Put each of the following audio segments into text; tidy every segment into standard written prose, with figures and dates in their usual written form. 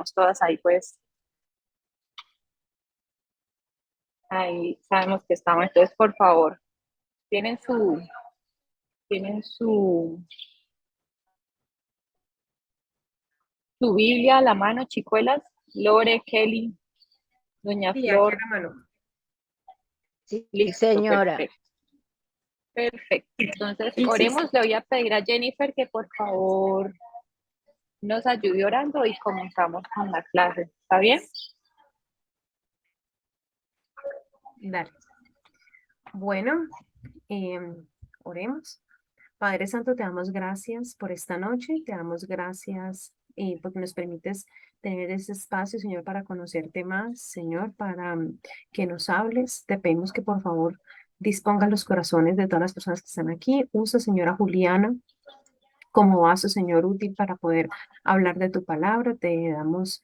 todas ahí, pues ahí sabemos que estamos. Entonces, por favor, tienen su, tienen su Biblia a la mano, chicuelas, Lore, Kelly, Doña Sí, aquí a Flor, la mano. Sí, listo, señora. perfecto. Perfecto. Entonces, Sí, sí, sí. oremos. Le voy a pedir a Jennifer que por favor nos ayude orando y comenzamos con la clase. ¿Está bien? Dale. Bueno, oremos. Padre Santo, te damos gracias por esta noche, te damos gracias porque nos permites tener ese espacio, Señor, para conocerte más, Señor, para que nos hables. Te pedimos que por favor disponga los corazones de todas las personas que están aquí. Usa, Señora Juliana, como vaso, Señor, útil para poder hablar de tu palabra. Te damos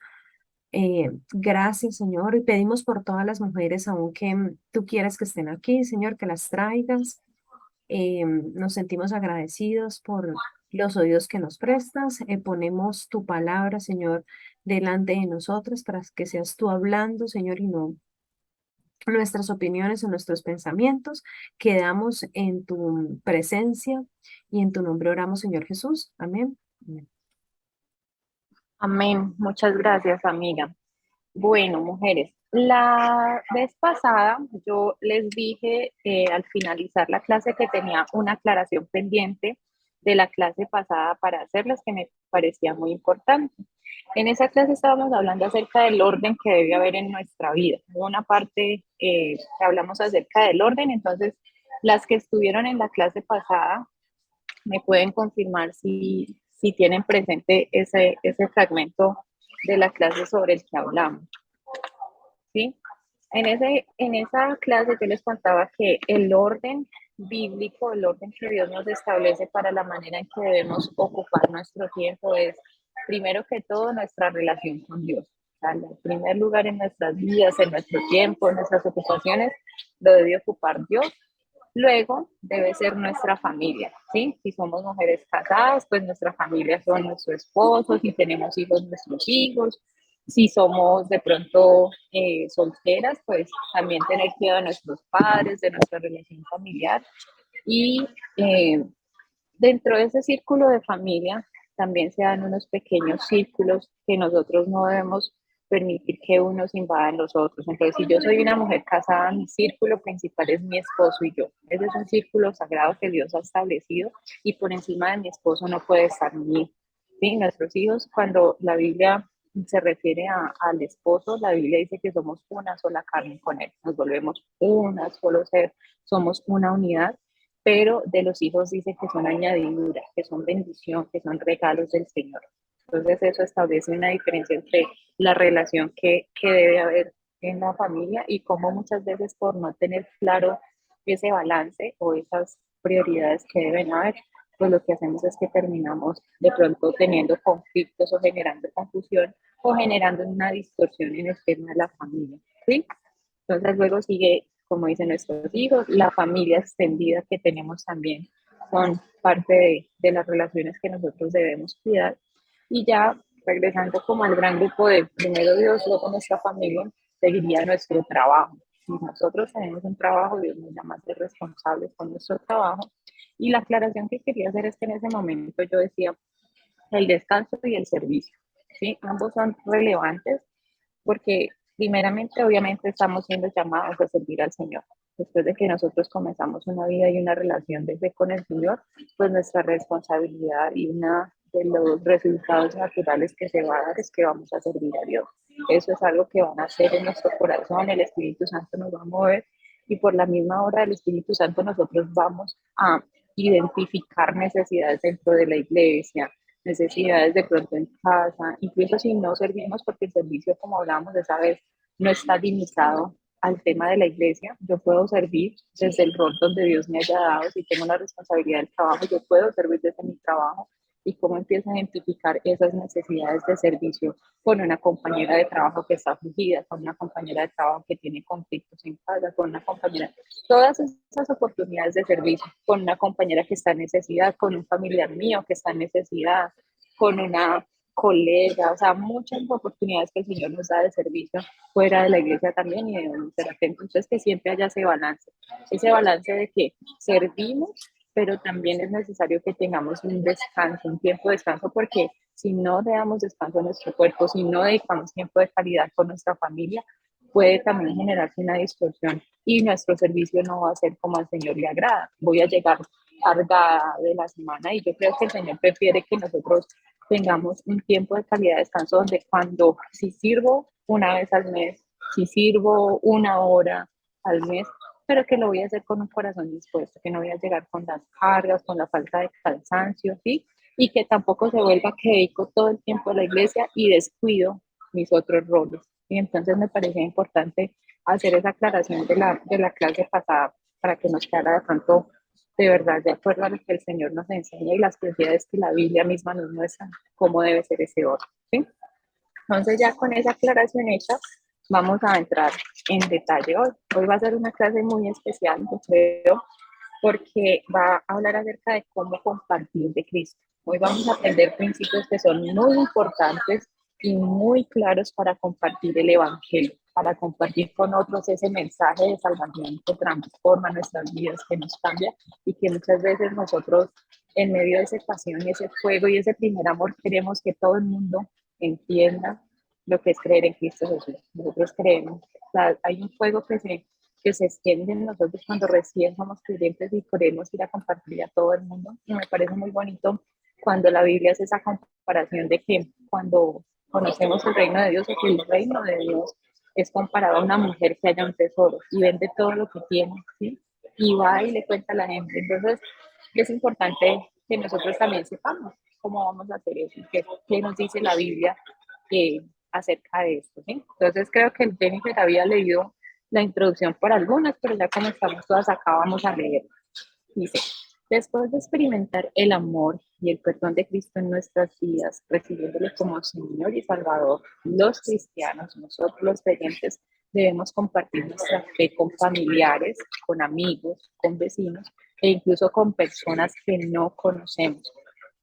gracias, Señor, y pedimos por todas las mujeres, aunque tú quieras que estén aquí, Señor, que las traigas. Nos sentimos agradecidos por los oídos que nos prestas. Ponemos tu palabra, Señor, delante de nosotros para que seas tú hablando, Señor, y no nuestras opiniones o nuestros pensamientos. Quedamos en tu presencia y en tu nombre oramos, Señor Jesús. Amén. Amén. Amén. Muchas gracias, amiga. Bueno, mujeres, la vez pasada yo les dije al finalizar la clase que tenía una aclaración pendiente de la clase pasada para hacerles que me parecía muy importante. En esa clase estábamos hablando acerca del orden que debe haber en nuestra vida. Hubo una parte que hablamos acerca del orden, entonces las que estuvieron en la clase pasada me pueden confirmar si tienen presente ese fragmento de la clase sobre el que hablamos. ¿Sí? En esa clase yo les contaba que el orden bíblico, el orden que Dios nos establece para la manera en que debemos ocupar nuestro tiempo es, primero que todo, nuestra relación con Dios. O sea, en primer lugar en nuestras vidas, en nuestro tiempo, en nuestras ocupaciones, lo debe ocupar Dios. Luego debe ser nuestra familia, ¿sí? Si somos mujeres casadas, pues nuestra familia son nuestro esposo, si tenemos hijos, nuestros hijos, si somos de pronto solteras, pues también tener cuidado de nuestros padres, de nuestra relación familiar. Y dentro de ese círculo de familia también se dan unos pequeños círculos que nosotros no debemos permitir que unos invadan los otros. Entonces, si yo soy una mujer casada, mi círculo principal es mi esposo y yo. Ese es un círculo sagrado que Dios ha establecido y por encima de mi esposo no puede estar mi hijo. ¿Sí? Nuestros hijos, cuando la Biblia se refiere al esposo, la Biblia dice que somos una sola carne con él, nos volvemos una, solo ser, somos una unidad, pero de los hijos dice que son añadidura, que son bendición, que son regalos del Señor. Entonces eso establece una diferencia entre la relación que debe haber en la familia y cómo muchas veces por no tener claro ese balance o esas prioridades que deben haber, pues lo que hacemos es que terminamos de pronto teniendo conflictos o generando confusión o generando una distorsión en el tema de la familia, ¿sí? Entonces luego sigue, como dicen nuestros hijos, la familia extendida que tenemos también son parte de las relaciones que nosotros debemos cuidar. Y ya regresando como al gran grupo de primero Dios, luego nuestra familia, seguiría nuestro trabajo. Si nosotros tenemos un trabajo, Dios nos llama a ser responsables con nuestro trabajo. Y la aclaración que quería hacer es que en ese momento yo decía el descanso y el servicio. ¿Sí? Ambos son relevantes porque primeramente, obviamente, estamos siendo llamados a servir al Señor. Después de que nosotros comenzamos una vida y una relación de fe con el Señor, pues nuestra responsabilidad y una de los resultados naturales que se va a dar es que vamos a servir a Dios. Eso es algo que van a hacer en nuestro corazón, el Espíritu Santo nos va a mover y por la misma obra del Espíritu Santo nosotros vamos a identificar necesidades dentro de la iglesia, necesidades de pronto en casa, incluso si no servimos, porque el servicio, como hablábamos de esa vez, no está limitado al tema de la iglesia. Yo puedo servir desde el rol donde Dios me haya dado, si tengo una responsabilidad del trabajo, yo puedo servir desde mi trabajo y cómo empiezo a identificar esas necesidades de servicio con una compañera de trabajo que está afligida, con una compañera de trabajo que tiene conflictos en casa, con una compañera, todas esas oportunidades de servicio, con una compañera que está en necesidad, con un familiar mío que está en necesidad, con una colega, o sea, muchas oportunidades que el Señor nos da de servicio fuera de la iglesia también y debemos ser atentos. Entonces, que siempre haya ese balance de que servimos, pero también es necesario que tengamos un descanso, un tiempo de descanso, porque si no le damos descanso a nuestro cuerpo, si no dedicamos tiempo de calidad con nuestra familia, puede también generarse una distorsión y nuestro servicio no va a ser como al Señor le agrada. Voy a llegar cargada de la semana y yo creo que el Señor prefiere que nosotros tengamos un tiempo de calidad de descanso donde cuando si sirvo una vez al mes, si sirvo una hora al mes, pero que lo voy a hacer con un corazón dispuesto, que no voy a llegar con las cargas, con la falta de cansancio, ¿sí? Y que tampoco se vuelva que dedico todo el tiempo a la iglesia y descuido mis otros roles. Y entonces me parecía importante hacer esa aclaración de la clase pasada para que nos quedara de pronto de verdad de acuerdo a lo que el Señor nos enseña y las prioridades que la Biblia misma nos muestra, cómo debe ser ese orden. ¿Sí? Entonces ya con esa aclaración hecha, vamos a entrar en detalle hoy. Hoy va a ser una clase muy especial, yo creo, porque va a hablar acerca de cómo compartir de Cristo. Hoy vamos a aprender principios que son muy importantes y muy claros para compartir el Evangelio, para compartir con otros ese mensaje de salvación que transforma nuestras vidas, que nos cambia y que muchas veces nosotros en medio de esa pasión y ese fuego y ese primer amor queremos que todo el mundo entienda lo que es creer en Cristo Jesús. Nosotros creemos, o sea, hay un fuego que se extiende en nosotros cuando recién somos creyentes y queremos ir a compartir a todo el mundo. Y me parece muy bonito cuando la Biblia hace esa comparación de que cuando conocemos el reino de Dios, o que el reino de Dios es comparado a una mujer que haya un tesoro y vende todo lo que tiene, ¿sí? Y va y le cuenta a la gente. Entonces, es importante que nosotros también sepamos cómo vamos a hacer eso, qué nos dice la Biblia acerca de esto, ¿sí? Entonces, creo que Jennifer había leído la introducción por algunas, pero ya como estamos todas acá, vamos a leer. Dice, después de experimentar el amor y el perdón de Cristo en nuestras vidas, recibiéndole como Señor y Salvador, los cristianos, nosotros los creyentes, debemos compartir nuestra fe con familiares, con amigos, con vecinos e incluso con personas que no conocemos.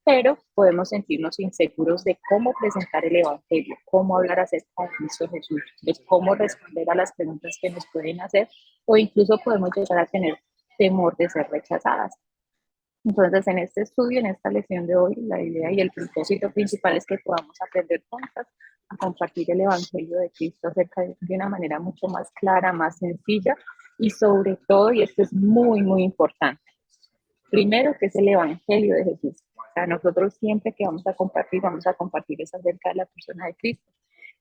Pero podemos sentirnos inseguros de cómo presentar el Evangelio, cómo hablar acerca de Cristo Jesús, de cómo responder a las preguntas que nos pueden hacer, o incluso podemos llegar a tener temor de ser rechazadas. Entonces, en este estudio, en esta lección de hoy, la idea y el propósito principal es que podamos aprender juntas a compartir el Evangelio de Cristo de una manera mucho más clara, más sencilla y sobre todo, y esto es muy, muy importante, primero que es el Evangelio de Jesús. O sea, nosotros siempre que vamos a compartir es acerca de la persona de Cristo.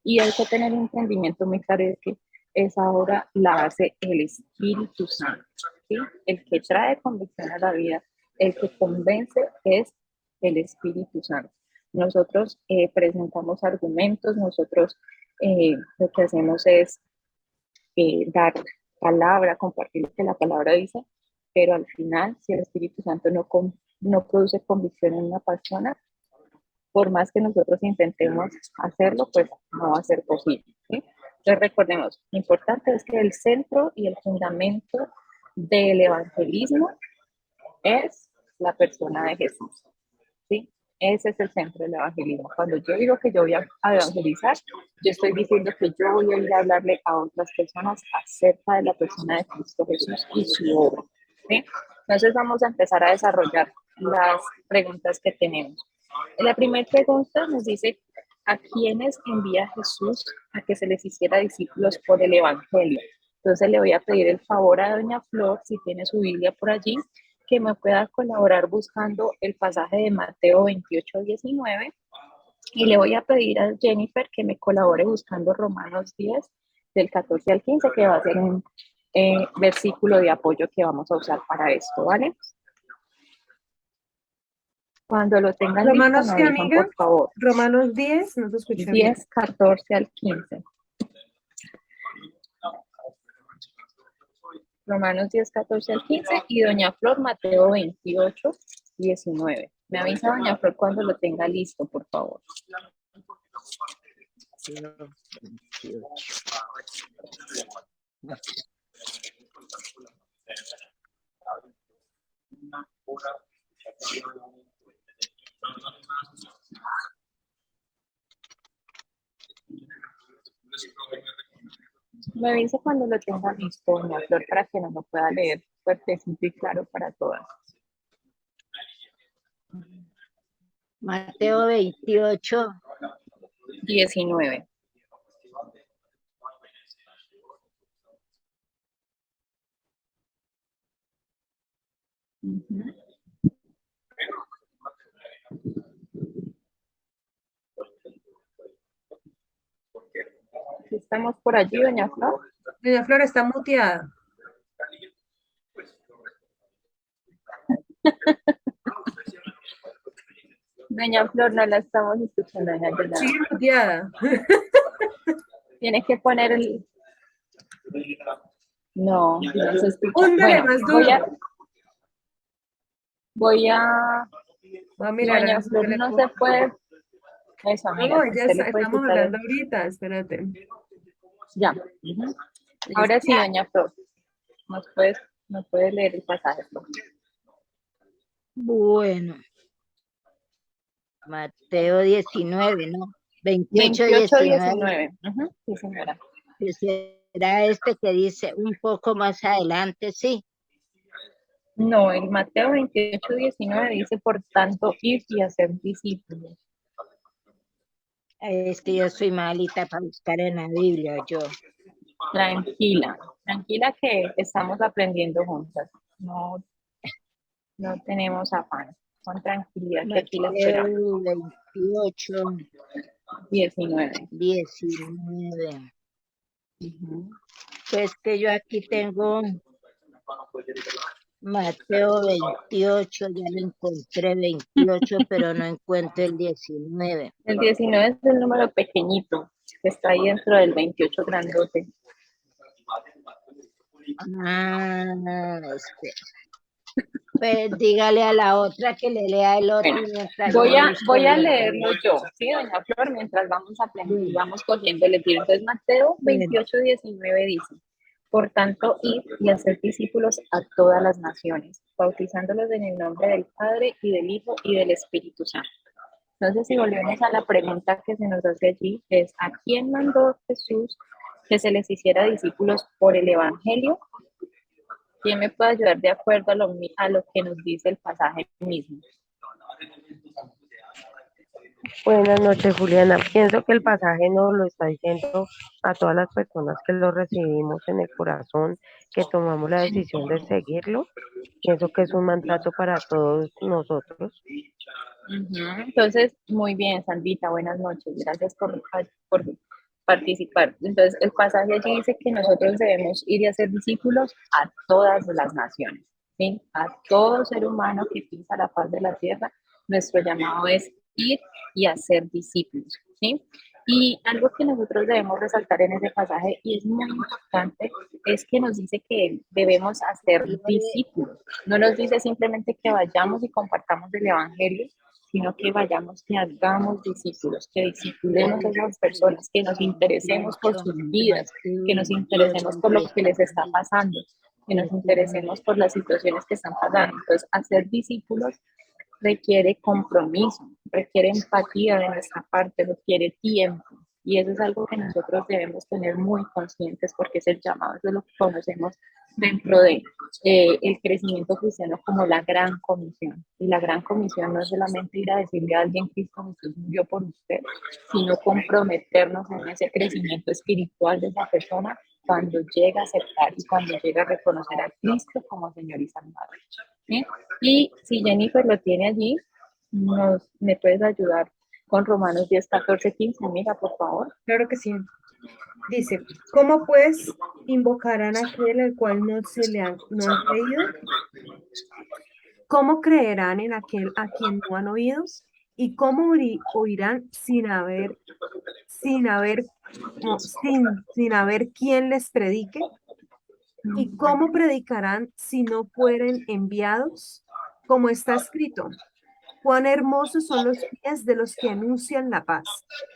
Y hay que tener un entendimiento muy claro de que esa obra la hace el Espíritu Santo, ¿sí? El que trae convicción a la vida, el que convence es el Espíritu Santo. Nosotros presentamos argumentos, nosotros lo que hacemos es dar palabra, compartir lo que la palabra dice, pero al final, si el Espíritu Santo no produce convicción en una persona, por más que nosotros intentemos hacerlo, pues no va a ser posible, ¿sí? Entonces recordemos, lo importante es que el centro y el fundamento del evangelismo es la persona de Jesús, ¿sí? Ese es el centro del evangelismo. Cuando yo digo que yo voy a evangelizar, yo estoy diciendo que yo voy a ir a hablarle a otras personas acerca de la persona de Cristo Jesús y su obra, ¿sí? Entonces vamos a empezar a desarrollar las preguntas que tenemos. La primera pregunta nos dice, ¿a quiénes envía Jesús a que se les hiciera discípulos por el Evangelio? Entonces le voy a pedir el favor a doña Flor, si tiene su Biblia por allí, que me pueda colaborar buscando el pasaje de Mateo 28:19 y le voy a pedir a Jennifer que me colabore buscando Romanos 10 del 14 al 15, que va a ser un versículo de apoyo que vamos a usar para esto, ¿vale? Cuando lo tengan listo, Romanos, me ¿qué avisan, amiga? por favor. Romanos 10, no te escuché bien. 10, 14 al 15. Romanos 10, 14 al 15 y doña Flor, Mateo 28, 19. Me avisa doña Flor cuando lo tenga listo, por favor. Me avisa cuando lo tenga listo, doña Flor, para que no lo pueda leer fuertecito y claro para todas. Mateo 28, 19. Ujú. ¿Sí estamos por allí, doña Flor? Doña Flor está muteada. Doña Flor, no la estamos escuchando, doña Yolanda. Sigue muteada. Tienes que poner el... No, no se escucha. Húndale Bueno, más duro. voy a... Voy a mirar a Doña ver si Flor, yo le no puedo. se puede... Eso, amiga, No, si ya usted le puede estamos quitar hablando el... ahorita, espérate. Ya. Ujú. Ahora Listo. sí, doña Flor, nos puedes leer el pasaje, por favor. bueno, Mateo 19, ¿no? 28, 28, 19, 19. Ujú, sí, señora. que será este que dice un poco más adelante, sí. No, el Mateo 28, 19 dice, por tanto, ir y hacer discípulos. Es que yo soy malita para buscar en la Biblia, yo. Tranquila, tranquila que estamos aprendiendo juntas. No, no tenemos afán. Con tranquilidad que aquí la esperamos. Mateo 28, 19. 19. Ujú. Pues que yo aquí tengo Mateo 28, ya lo encontré 28, pero no encuentro el 19. El 19 es el número pequeñito que está ahí dentro del 28 grandote. Ah, este. Pues dígale a la otra que le lea el otro Bueno, mientras yo busco voy a el leerlo otro. yo, ¿sí, doña Flor? Mientras vamos aprendiendo, Bueno, vamos cogiendo el tiro. Entonces, Mateo bueno, 28, 19 dice, por tanto, id y hacer discípulos a todas las naciones, bautizándolos en el nombre del Padre y del Hijo y del Espíritu Santo. Entonces, si volvemos a la pregunta que se nos hace allí, es, ¿a quién mandó Jesús que se les hiciera discípulos por el Evangelio? ¿Quién me puede ayudar de acuerdo a lo que nos dice el pasaje mismo? Buenas noches, Juliana. Pienso que el pasaje nos lo está diciendo a todas las personas que lo recibimos en el corazón, que tomamos la decisión de seguirlo. Pienso que es un mandato para todos nosotros. Ujú. Entonces, muy bien, Sandita, buenas noches. Gracias por participar. Entonces, el pasaje allí dice que nosotros debemos ir y hacer discípulos a todas las naciones, ¿sí? A todo ser humano que pisa la faz de la tierra. Nuestro llamado es ir y hacer discípulos, ¿sí? Y algo que nosotros debemos resaltar en ese pasaje, y es muy importante, es que nos dice que debemos hacer discípulos. No nos dice simplemente que vayamos y compartamos el Evangelio, sino que vayamos y hagamos discípulos, que discipulemos a esas personas, que nos interesemos por sus vidas, que nos interesemos por lo que les está pasando, que nos interesemos por las situaciones que están pasando. Entonces, hacer discípulos requiere compromiso, requiere empatía de nuestra parte, requiere tiempo. Y eso es algo que nosotros debemos tener muy conscientes porque es el llamado, eso es lo que conocemos dentro de el crecimiento cristiano como la gran comisión. Y la gran comisión no es solamente ir a decirle a alguien Cristo Jesús murió por usted, sino comprometernos en ese crecimiento espiritual de esa persona cuando llega a aceptar y cuando llega a reconocer a Cristo como Señor y Salvador. ¿Sí? Y si Jennifer lo tiene allí, me puedes ayudar con Romanos 10, 14, 15, amiga, por favor. Claro que sí. Dice, ¿cómo pues invocarán a aquel al cual no han creído? ¿Cómo creerán en aquel a quien no han oído? ¿Y cómo oirán sin haber quien les predique? ¿Y cómo predicarán si no fueren enviados? Como está escrito, cuán hermosos son los pies de los que anuncian la paz,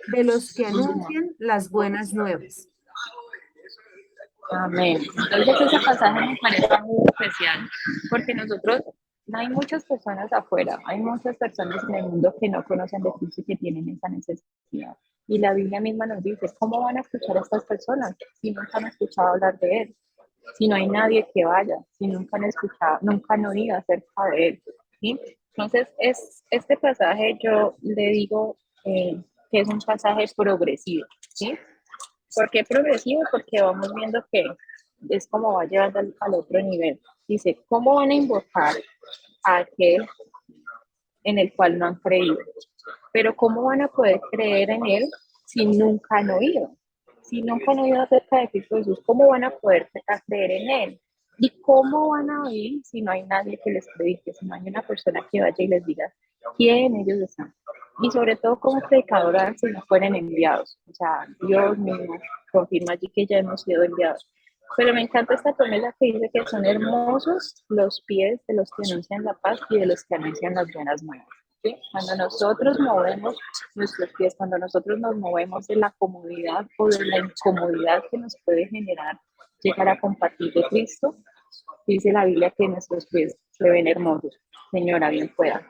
de los que anuncian las buenas nuevas. Amén. Entonces ese pasaje me parece muy especial porque nosotros, hay muchas personas afuera, hay muchas personas en el mundo que no conocen de Cristo y que tienen esa necesidad. Y la Biblia misma nos dice, ¿cómo van a escuchar a estas personas si nunca han escuchado hablar de Él? Si no hay nadie que vaya, si nunca han escuchado, nunca han oído acerca de Él. ¿Sí? Entonces, este pasaje yo le digo que es un pasaje progresivo. ¿Sí? ¿Por qué progresivo? Porque vamos viendo que es como va llevando al otro nivel. Dice, ¿cómo van a invocar a aquel en el cual no han creído? Pero ¿cómo van a poder creer en Él si nunca han oído? Si nunca han oído acerca de Cristo Jesús, ¿cómo van a poder creer en Él? ¿Y cómo van a oír si no hay nadie que les predique, si no hay una persona que vaya y les diga quién ellos están? Y sobre todo como predicadora si no fueren enviados. O sea, Dios mismo confirma allí que ya hemos sido enviados. Pero me encanta esta promesa que dice que son hermosos los pies de los que anuncian la paz y de los que anuncian las buenas nuevas. ¿Sí? Cuando nosotros movemos nuestros pies, cuando nosotros nos movemos de la comodidad o de la incomodidad que nos puede generar llegar a compartir de Cristo, dice la Biblia que nuestros pies se ven hermosos. Señora, bien pueda.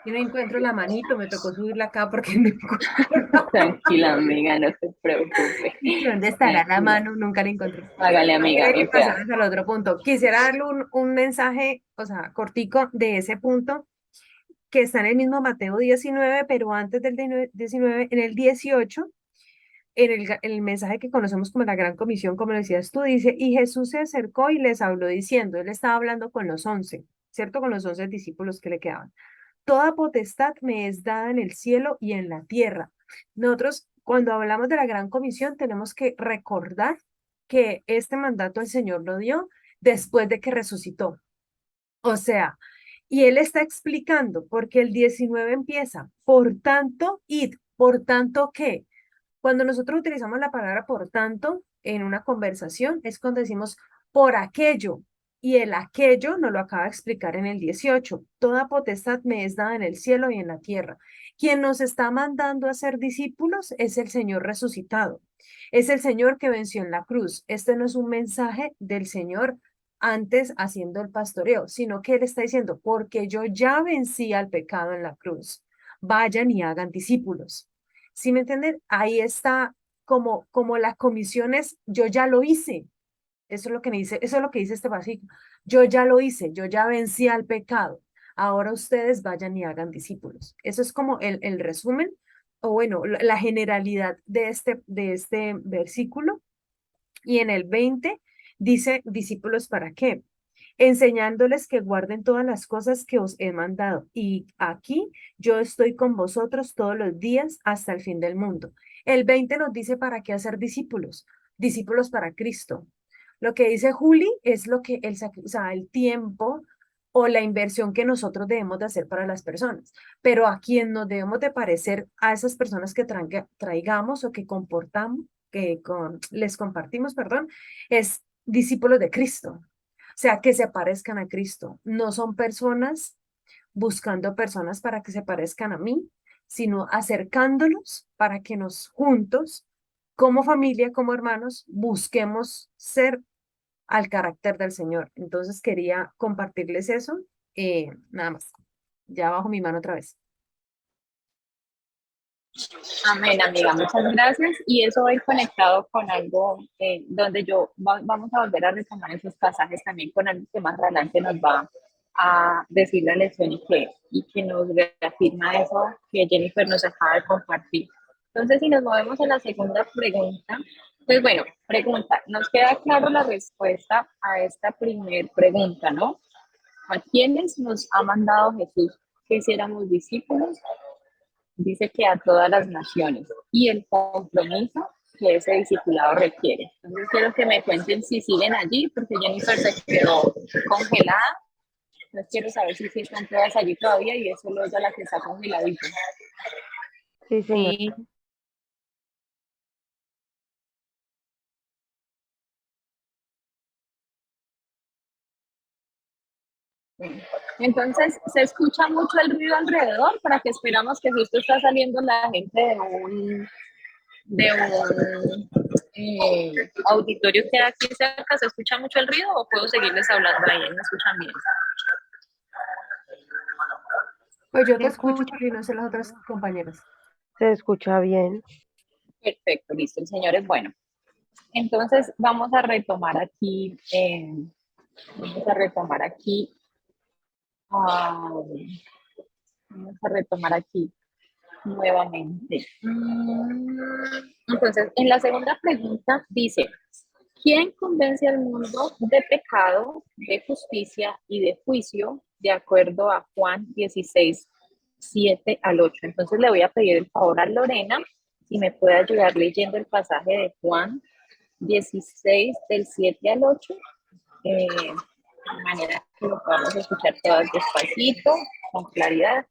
Yo no encuentro la manito, me tocó subirla acá porque no encuentro. Tranquila, amiga, no se preocupe. ¿Dónde estará la Tranquila. mano? Nunca la encontré. Hágale, amiga, Tiene que bien pueda. pasar al otro punto. Quisiera darle un mensaje, o sea, cortico de ese punto que está en el mismo Mateo 19, pero antes del 19, en el 18, el mensaje que conocemos como la Gran Comisión, como lo decías tú, dice, y Jesús se acercó y les habló diciendo, él estaba hablando con los 11, ¿cierto? Con los 11 discípulos que le quedaban. Toda potestad me es dada en el cielo y en la tierra. Nosotros, cuando hablamos de la Gran Comisión, tenemos que recordar que este mandato el Señor lo dio después de que resucitó. O sea, y él está explicando, porque el 19 empieza, por tanto, id, por tanto, ¿qué? Cuando nosotros utilizamos la palabra por tanto en una conversación, es cuando decimos por aquello, y el aquello nos lo acaba de explicar en el 18. Toda potestad me es dada en el cielo y en la tierra. Quien nos está mandando a ser discípulos es el Señor resucitado. Es el Señor que venció en la cruz. Este no es un mensaje del Señor antes haciendo el pastoreo, sino que Él está diciendo, porque yo ya vencí al pecado en la cruz. Vayan y hagan discípulos. ¿Sí me entienden? Ahí está como las comisiones, yo ya lo hice. Eso es lo que me dice, eso es lo que dice este versículo. Yo ya lo hice, yo ya vencí al pecado. Ahora ustedes vayan y hagan discípulos. Eso es como el resumen, o bueno, la generalidad de este versículo. Y en el 20 dice, discípulos, ¿para qué? Enseñándoles que guarden todas las cosas que os he mandado. Y aquí yo estoy con vosotros todos los días hasta el fin del mundo. El 20 nos dice para qué hacer discípulos, discípulos para Cristo. Lo que dice Juli es lo que o sea, el tiempo o la inversión que nosotros debemos de hacer para las personas. Pero a quien nos debemos de parecer a esas personas que traigamos o que comportamos, les compartimos, perdón, es discípulos de Cristo. O sea, que se parezcan a Cristo. No son personas buscando personas para que se parezcan a mí, sino acercándolos para que nos juntos, como familia, como hermanos, busquemos ser al carácter del Señor. Entonces quería compartirles eso. Nada más. Ya bajo mi mano otra vez. Amén, amiga, muchas gracias. Y eso va a ir conectado con algo donde vamos a volver a retomar esos pasajes también con algo que más adelante nos va a decir la lección y que nos reafirma eso que Jennifer nos acaba de compartir. Entonces, si nos movemos a la segunda pregunta, pues bueno, pregunta, nos queda claro la respuesta a esta primer pregunta, ¿no? ¿A quiénes nos ha mandado Jesús que hiciéramos discípulos? Dice que a todas las naciones y el compromiso que ese discipulado requiere. Entonces quiero que me cuenten si siguen allí, porque Jennifer se quedó congelada. Entonces quiero saber si están todas allí todavía y es solo ella la que está congeladita. Sí, señor. Sí. Entonces, se escucha mucho el ruido alrededor para que esperamos que justo está saliendo la gente de un auditorio que hay aquí cerca. ¿Se escucha mucho el ruido o puedo seguirles hablando ahí? ¿Me escuchan bien? Pues yo te ¿Me escucho, escuchan? y no sé las otras compañeras. Se escucha bien. Perfecto, listo, el Señor es bueno. Entonces vamos a retomar aquí, ah, vamos a retomar aquí nuevamente. Entonces, en la segunda pregunta dice, ¿quién convence al mundo de pecado, de justicia y de juicio, de acuerdo a Juan 16, 7 al 8? Entonces le voy a pedir el favor a Lorena si me puede ayudar leyendo el pasaje de Juan 16 del 7 al 8, de manera que lo podamos escuchar todas despacito, con claridad.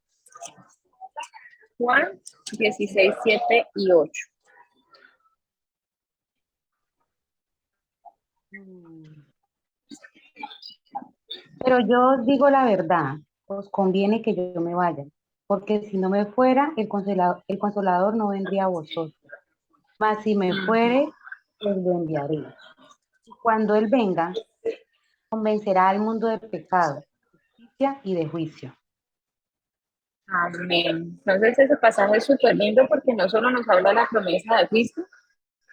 Juan 16, 7 y 8. Pero yo os digo la verdad, os conviene que yo me vaya, porque si no me fuera, el consolador no vendría a vosotros, mas si me fuere, os lo enviaré. Y cuando Él venga, convencerá al mundo de pecado, de justicia y de juicio. Amén. Entonces ese pasaje es súper lindo porque no solo nos habla de la promesa de Cristo,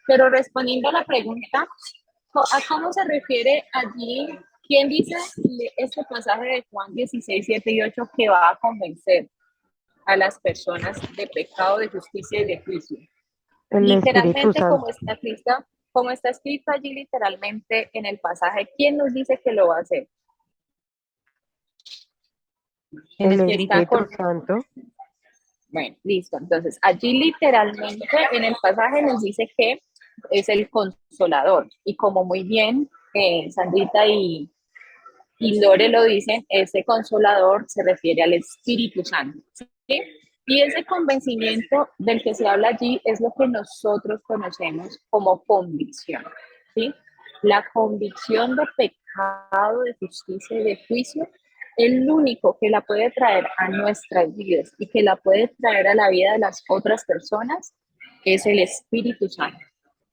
pero respondiendo a la pregunta, ¿a cómo se refiere allí? ¿Quién dice este pasaje de Juan 16, 7 y 8 que va a convencer a las personas de pecado, de justicia y de juicio? El Espíritu Literalmente, Santo. como está escrito allí literalmente en el pasaje, ¿quién nos dice que lo va a hacer? El Está Espíritu Santo. Bueno, listo. Entonces, allí literalmente en el pasaje nos dice que es el consolador. Y como muy bien Sandrita y Lore lo dicen, ese consolador se refiere al Espíritu Santo. ¿Sí? Y ese convencimiento del que se habla allí es lo que nosotros conocemos como convicción. ¿Sí? La convicción de pecado, de justicia y de juicio, el único que la puede traer a nuestras vidas y que la puede traer a la vida de las otras personas es el Espíritu Santo.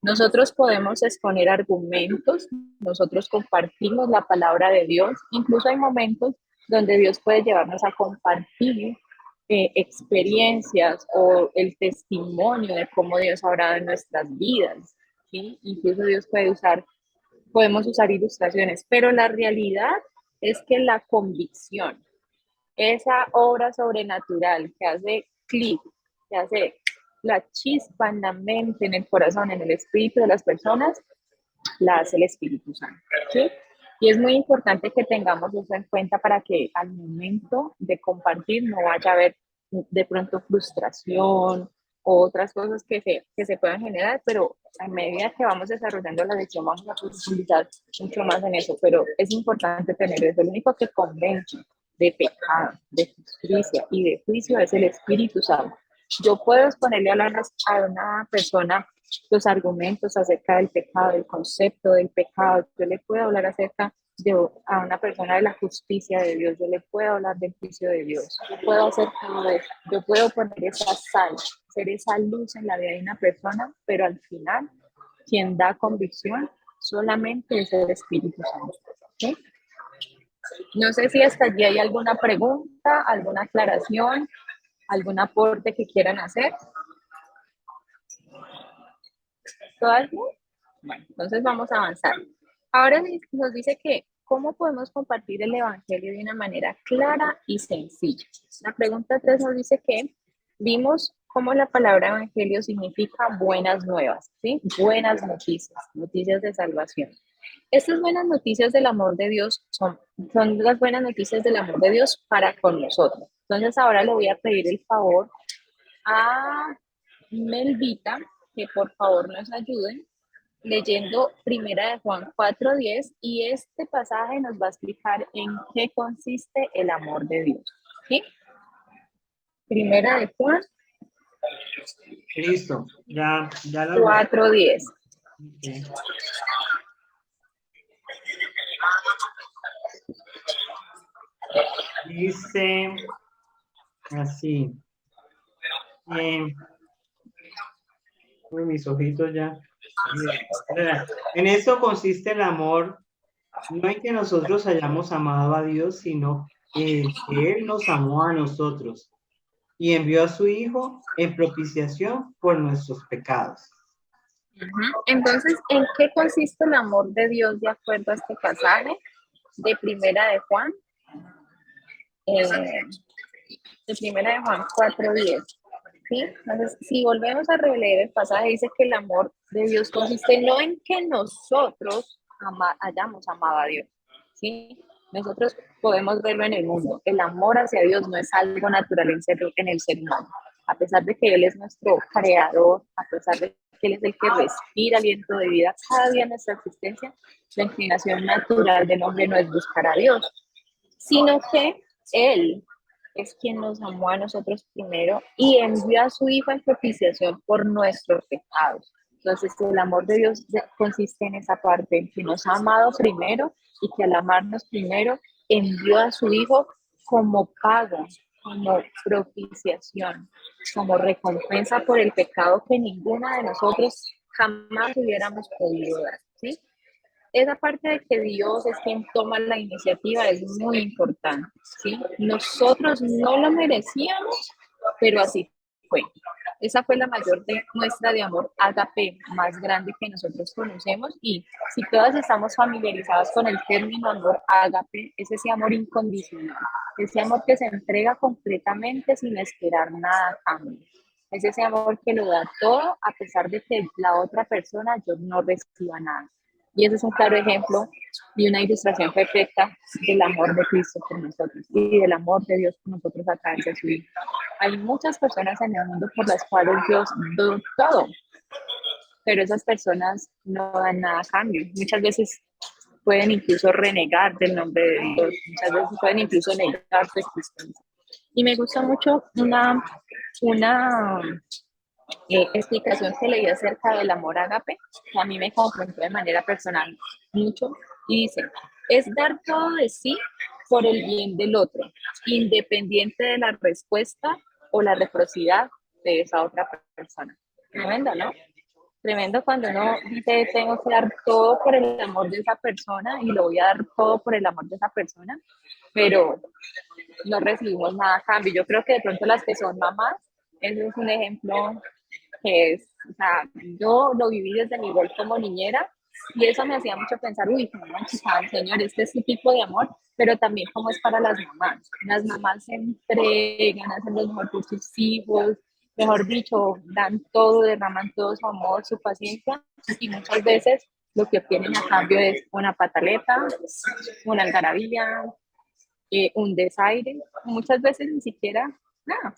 Nosotros podemos exponer argumentos, nosotros compartimos la palabra de Dios, incluso hay momentos donde Dios puede llevarnos a compartir experiencias o el testimonio de cómo Dios ha obrado en nuestras vidas, ¿sí? Incluso Dios podemos usar ilustraciones, pero la realidad es que la convicción, esa obra sobrenatural que hace clic, que hace la chispa en la mente, en el corazón, en el espíritu de las personas, la hace el Espíritu Santo. ¿Sí? Y es muy importante que tengamos eso en cuenta para que al momento de compartir no vaya a haber de pronto frustración o otras cosas que se puedan generar, pero a medida que vamos desarrollando la lección vamos a profundizar mucho más en eso, pero es importante tener eso. El único que convence de pecado, de justicia y de juicio es el Espíritu Santo. Yo puedo exponerle a una persona los argumentos acerca del pecado, el concepto del pecado, yo le puedo hablar acerca a una persona de la justicia de Dios, yo le puedo hablar del juicio de Dios, yo puedo hacer todo eso, yo puedo poner esa sal, ser esa luz en la vida de una persona, pero al final, quien da convicción solamente es el Espíritu Santo. ¿Sí? No sé si hasta allí hay alguna pregunta, alguna aclaración, algún aporte que quieran hacer. ¿Algo? Bueno, entonces vamos a avanzar. Ahora nos dice que ¿cómo podemos compartir el Evangelio de una manera clara y sencilla? La pregunta 3 nos dice que vimos cómo la palabra Evangelio significa buenas nuevas, ¿sí? Buenas noticias, noticias de salvación. Estas buenas noticias del amor de Dios son las buenas noticias del amor de Dios para con nosotros. Entonces ahora le voy a pedir el favor a Melvita que por favor nos ayuden leyendo Primera de Juan 4:10 y este pasaje nos va a explicar en qué consiste el amor de Dios. ¿Sí? Primera de Juan. Listo, ya la 4:10. Okay. Dice así. Mis ojitos ya. En eso consiste el amor, no en que nosotros hayamos amado a Dios, sino en que Él nos amó a nosotros y envió a su Hijo en propiciación por nuestros pecados. Entonces, ¿en qué consiste el amor de Dios de acuerdo a este pasaje de Primera de Juan? De Primera de Juan 4:10. ¿Sí? Entonces, si volvemos a releer el pasaje, dice que el amor de Dios consiste no en que nosotros hayamos amado a Dios, ¿sí? Nosotros podemos verlo en el mundo. El amor hacia Dios no es algo natural en el ser humano. A pesar de que Él es nuestro creador, a pesar de que Él es el que respira aliento de vida cada día en nuestra existencia, la inclinación natural del hombre no es buscar a Dios, sino que Él es quien nos amó a nosotros primero y envió a su Hijo en propiciación por nuestros pecados. Entonces, el amor de Dios consiste en esa parte, en que nos ha amado primero y que al amarnos primero envió a su Hijo como pago, como propiciación, como recompensa por el pecado que ninguna de nosotros jamás hubiéramos podido dar, ¿sí? Esa parte de que Dios es quien toma la iniciativa es muy importante, ¿sí? Nosotros no lo merecíamos, pero así fue. Esa fue la mayor muestra de amor ágape más grande que nosotros conocemos, y si todas estamos familiarizadas con el término amor ágape, es ese amor incondicional, ese amor que se entrega completamente sin esperar nada a cambio. Es ese amor que lo da todo a pesar de que la otra persona yo no reciba nada. Y ese es un claro ejemplo y una ilustración perfecta del amor de Cristo por nosotros y del amor de Dios por nosotros a través de su Hijo. Hay muchas personas en el mundo por las cuales Dios dio todo, pero esas personas no dan nada a cambio. Muchas veces pueden incluso renegar del nombre de Dios, muchas veces pueden incluso negar su existencia. Y me gusta mucho una explicación que leí acerca del amor ágape, que a mí me confrontó de manera personal mucho, y dice, es dar todo de sí por el bien del otro, independiente de la respuesta o la reciprocidad de esa otra persona. Tremendo, ¿no? Tremendo cuando uno dice, tengo que dar todo por el amor de esa persona y lo voy a dar todo por el amor de esa persona, pero no recibimos nada a cambio. Yo creo que de pronto las que son mamás, ese es un ejemplo que es, o sea, yo lo viví desde mi rol como niñera y eso me hacía mucho pensar, uy, no manches, Señor, este es su tipo de amor, pero también como es para las mamás. Las mamás se entregan, hacen lo mejor por sus hijos, mejor dicho, dan todo, derraman todo su amor, su paciencia, y muchas veces lo que obtienen a cambio es una pataleta, una algarabía, un desaire, muchas veces ni siquiera nada.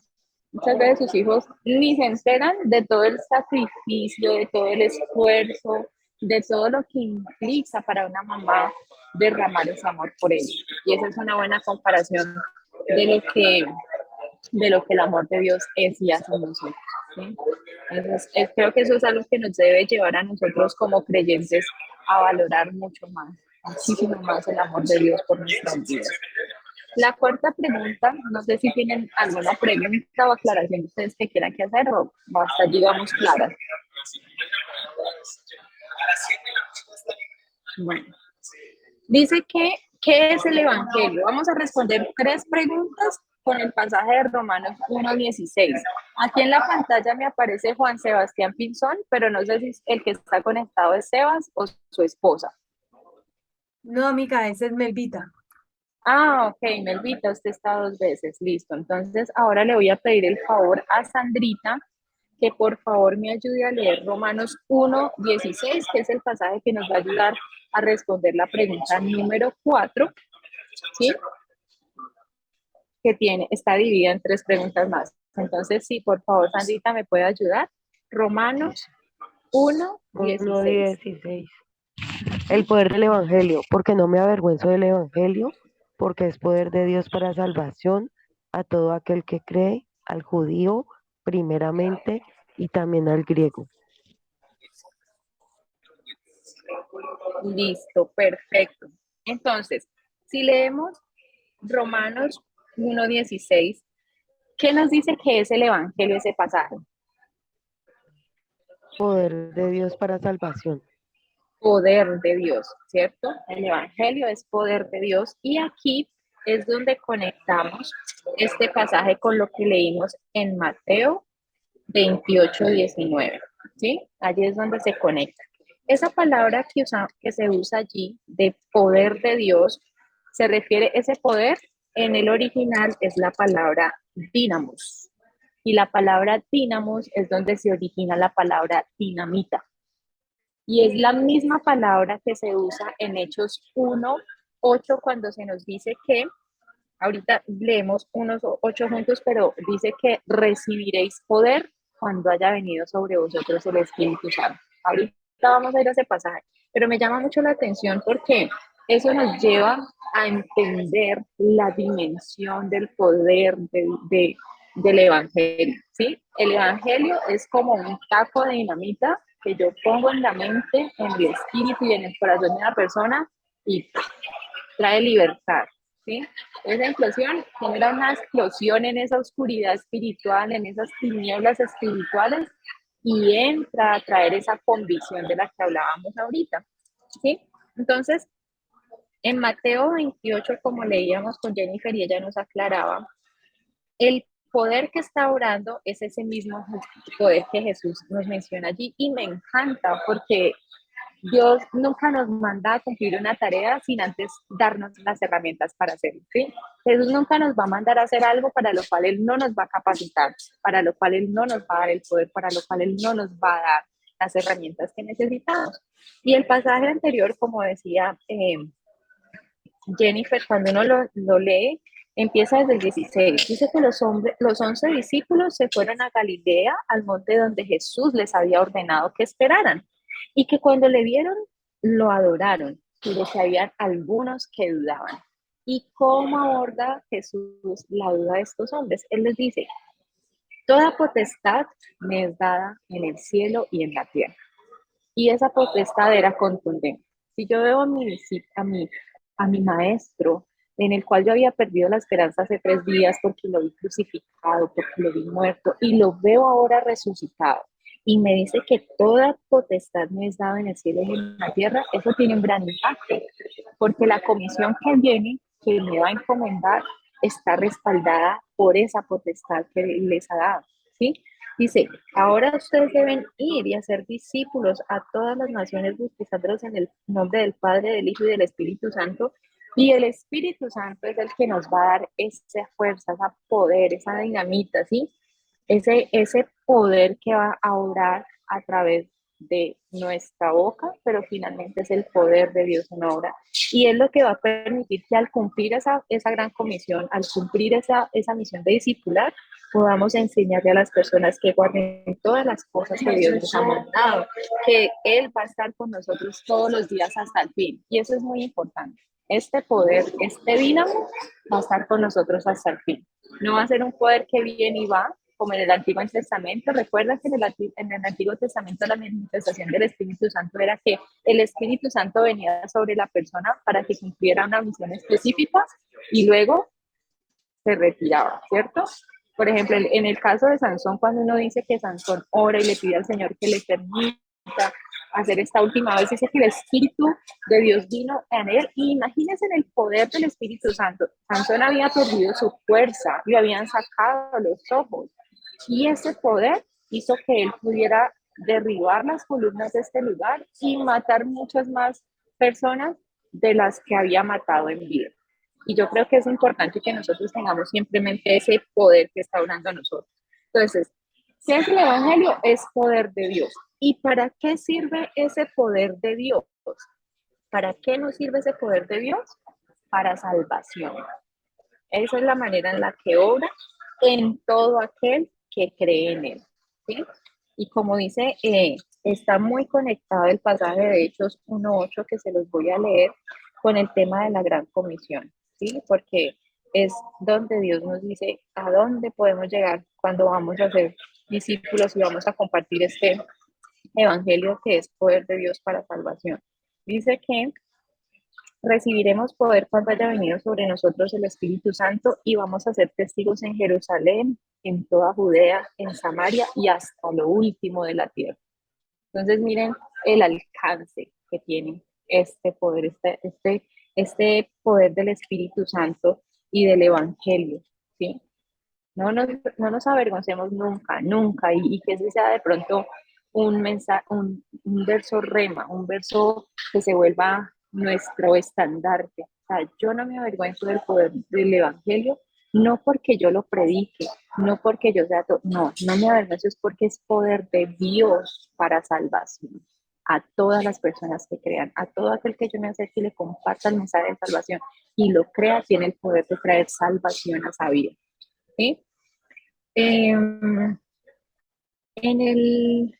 Muchas veces sus hijos ni se enteran de todo el sacrificio, de todo el esfuerzo, de todo lo que implica para una mamá derramar ese amor por ellos. Y esa es una buena comparación de lo que el amor de Dios es y hace en nosotros, ¿sí? Entonces, creo que eso es algo que nos debe llevar a nosotros como creyentes a valorar mucho más, muchísimo más el amor de Dios por nuestras vidas. La cuarta pregunta, no sé si tienen alguna pregunta o aclaración que ustedes que quieran que hacer o hasta llegamos claras. Bueno, dice que, ¿qué es el Evangelio? Vamos a responder 3 preguntas con el pasaje de Romanos 1:16. Aquí en la pantalla me aparece Juan Sebastián Pinzón, pero no sé si el que está conectado es Sebas o su esposa. No, amiga, esa es Melvita. Ah, ok, Melvita, usted está 2 veces, listo. Entonces, ahora le voy a pedir el favor a Sandrita que por favor me ayude a leer Romanos 1:16, que es el pasaje que nos va a ayudar a responder la pregunta número 4, ¿sí? Que está dividida en 3 preguntas más. Entonces, sí, por favor, Sandrita, ¿me puede ayudar? Romanos 1:16. 1:16. El poder del Evangelio, porque no me avergüenzo del Evangelio, porque es poder de Dios para salvación a todo aquel que cree, al judío primeramente y también al griego. Listo, perfecto. Entonces, si leemos Romanos 1:16, ¿qué nos dice que es el Evangelio ese pasaje? Poder de Dios para salvación. Poder de Dios, ¿cierto? El Evangelio es poder de Dios y aquí es donde conectamos este pasaje con lo que leímos en Mateo 28:19, ¿sí? Allí es donde se conecta. Esa palabra que se usa allí, de poder de Dios, se refiere, ese poder en el original es la palabra dínamos. Y la palabra dínamos es donde se origina la palabra dinamita. Y es la misma palabra que se usa en Hechos 1:8 cuando se nos dice que, ahorita leemos unos 8 juntos, pero dice que recibiréis poder cuando haya venido sobre vosotros el Espíritu Santo. Ahorita vamos a ir a ese pasaje, pero me llama mucho la atención porque eso nos lleva a entender la dimensión del poder del Evangelio, ¿sí? El Evangelio es como un taco de dinamita que yo pongo en la mente, en el espíritu y en el corazón de una persona y trae libertad, ¿sí? Esa explosión genera una explosión en esa oscuridad espiritual, en esas tinieblas espirituales y entra a traer esa convicción de la que hablábamos ahorita, ¿sí? Entonces, en Mateo 28, como leíamos con Jennifer y ella nos aclaraba, el poder que está orando es ese mismo poder que Jesús nos menciona allí y me encanta porque Dios nunca nos manda a cumplir una tarea sin antes darnos las herramientas para hacerlo, ¿sí? Jesús nunca nos va a mandar a hacer algo para lo cual Él no nos va a capacitar, para lo cual Él no nos va a dar el poder, para lo cual Él no nos va a dar las herramientas que necesitamos. Y el pasaje anterior, como decía Jennifer, cuando uno lo lee, empieza desde el 16. Dice que los 11 discípulos se fueron a Galilea, al monte donde Jesús les había ordenado que esperaran, y que cuando le vieron, lo adoraron, pero que habían algunos que dudaban. ¿Y cómo aborda Jesús la duda de estos hombres? Él les dice, toda potestad me es dada en el cielo y en la tierra. Y esa potestad era contundente. Si yo veo a mi maestro, en el cual yo había perdido la esperanza hace 3 días porque lo vi crucificado, porque lo vi muerto, y lo veo ahora resucitado, y me dice que toda potestad me es dada en el cielo y en la tierra, eso tiene un gran impacto, porque la comisión que viene, que me va a encomendar, está respaldada por esa potestad que les ha dado, ¿sí? Dice, ahora ustedes deben ir y hacer discípulos a todas las naciones, bautizándolos en el nombre del Padre, del Hijo y del Espíritu Santo. Y el Espíritu Santo es el que nos va a dar esa fuerza, ese poder, esa dinamita, ¿sí? Ese poder que va a obrar a través de nuestra boca, pero finalmente es el poder de Dios en obra. Y es lo que va a permitir que al cumplir esa gran comisión, al cumplir esa misión de discipular, podamos enseñarle a las personas que guarden todas las cosas que Dios nos ha mandado, que Él va a estar con nosotros todos los días hasta el fin. Y eso es muy importante. Este poder, este dínamo, va a estar con nosotros hasta el fin. No va a ser un poder que viene y va, como en el Antiguo Testamento. Recuerda que en el Antiguo Testamento la manifestación del Espíritu Santo era que el Espíritu Santo venía sobre la persona para que cumpliera una misión específica y luego se retiraba, ¿cierto? Por ejemplo, en el caso de Sansón, cuando uno dice que Sansón ora y le pide al Señor que le permita hacer esta última vez, dice que el Espíritu de Dios vino en él. Y imagínense en el poder del Espíritu Santo. Sansón había perdido su fuerza, le habían sacado los ojos. Y ese poder hizo que él pudiera derribar las columnas de este lugar y matar muchas más personas de las que había matado en vida. Y yo creo que es importante que nosotros tengamos simplemente ese poder que está orando a nosotros. Entonces, ¿qué es el Evangelio? Es poder de Dios. ¿Y para qué sirve ese poder de Dios? ¿Para qué nos sirve ese poder de Dios? Para salvación. Esa es la manera en la que obra en todo aquel que cree en él, ¿sí? Y como dice, está muy conectado el pasaje de Hechos 1:8 que se los voy a leer con el tema de la gran comisión, ¿sí? Porque es donde Dios nos dice a dónde podemos llegar cuando vamos a ser discípulos y vamos a compartir este evangelio que es poder de Dios para salvación. Dice que recibiremos poder cuando haya venido sobre nosotros el Espíritu Santo y vamos a ser testigos en Jerusalén, en toda Judea, en Samaria y hasta lo último de la tierra. Entonces miren el alcance que tiene este poder, este poder del Espíritu Santo y del Evangelio, ¿sí? No nos avergoncemos nunca, nunca, y que ese sea de pronto un mensaje, un verso rema, un verso que se vuelva nuestro estandarte. O sea, yo no me avergüenzo del poder del Evangelio, no porque yo lo predique, no porque yo sea, no me avergüenzo, es porque es poder de Dios para salvación a todas las personas que crean, a todo aquel que yo me acerque y le comparta el mensaje de salvación y lo crea, tiene el poder de traer salvación a esa vida, ¿sí? En, el,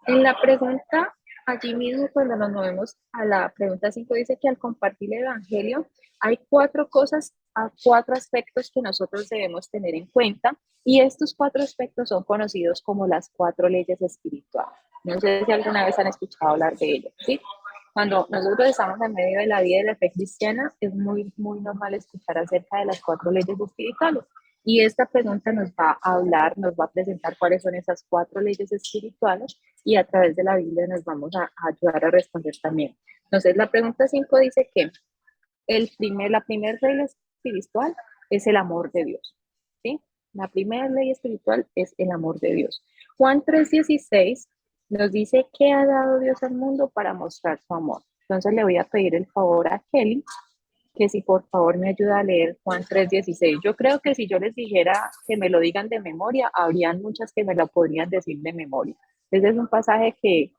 en la pregunta, allí mismo cuando nos movemos a la pregunta 5 dice que al compartir el Evangelio hay 4 cosas, 4 aspectos que nosotros debemos tener en cuenta, y estos 4 aspectos son conocidos como las 4 leyes espirituales. No sé si alguna vez han escuchado hablar de ellos, ¿sí? Cuando nosotros estamos en medio de la vida de la fe cristiana, es muy, muy normal escuchar acerca de las 4 leyes espirituales. Y esta pregunta nos va a hablar, nos va a presentar cuáles son esas 4 leyes espirituales, y a través de la Biblia nos vamos a ayudar a responder también. Entonces, la pregunta 5 dice que la primera regla espiritual es el amor de Dios, ¿sí? La primera ley espiritual es el amor de Dios. Juan 3:16 nos dice que ha dado Dios al mundo para mostrar su amor. Entonces le voy a pedir el favor a Kelly que si por favor me ayuda a leer Juan 3:16. Yo creo que si yo les dijera que me lo digan de memoria, habrían muchas que me lo podrían decir de memoria. Ese es un pasaje que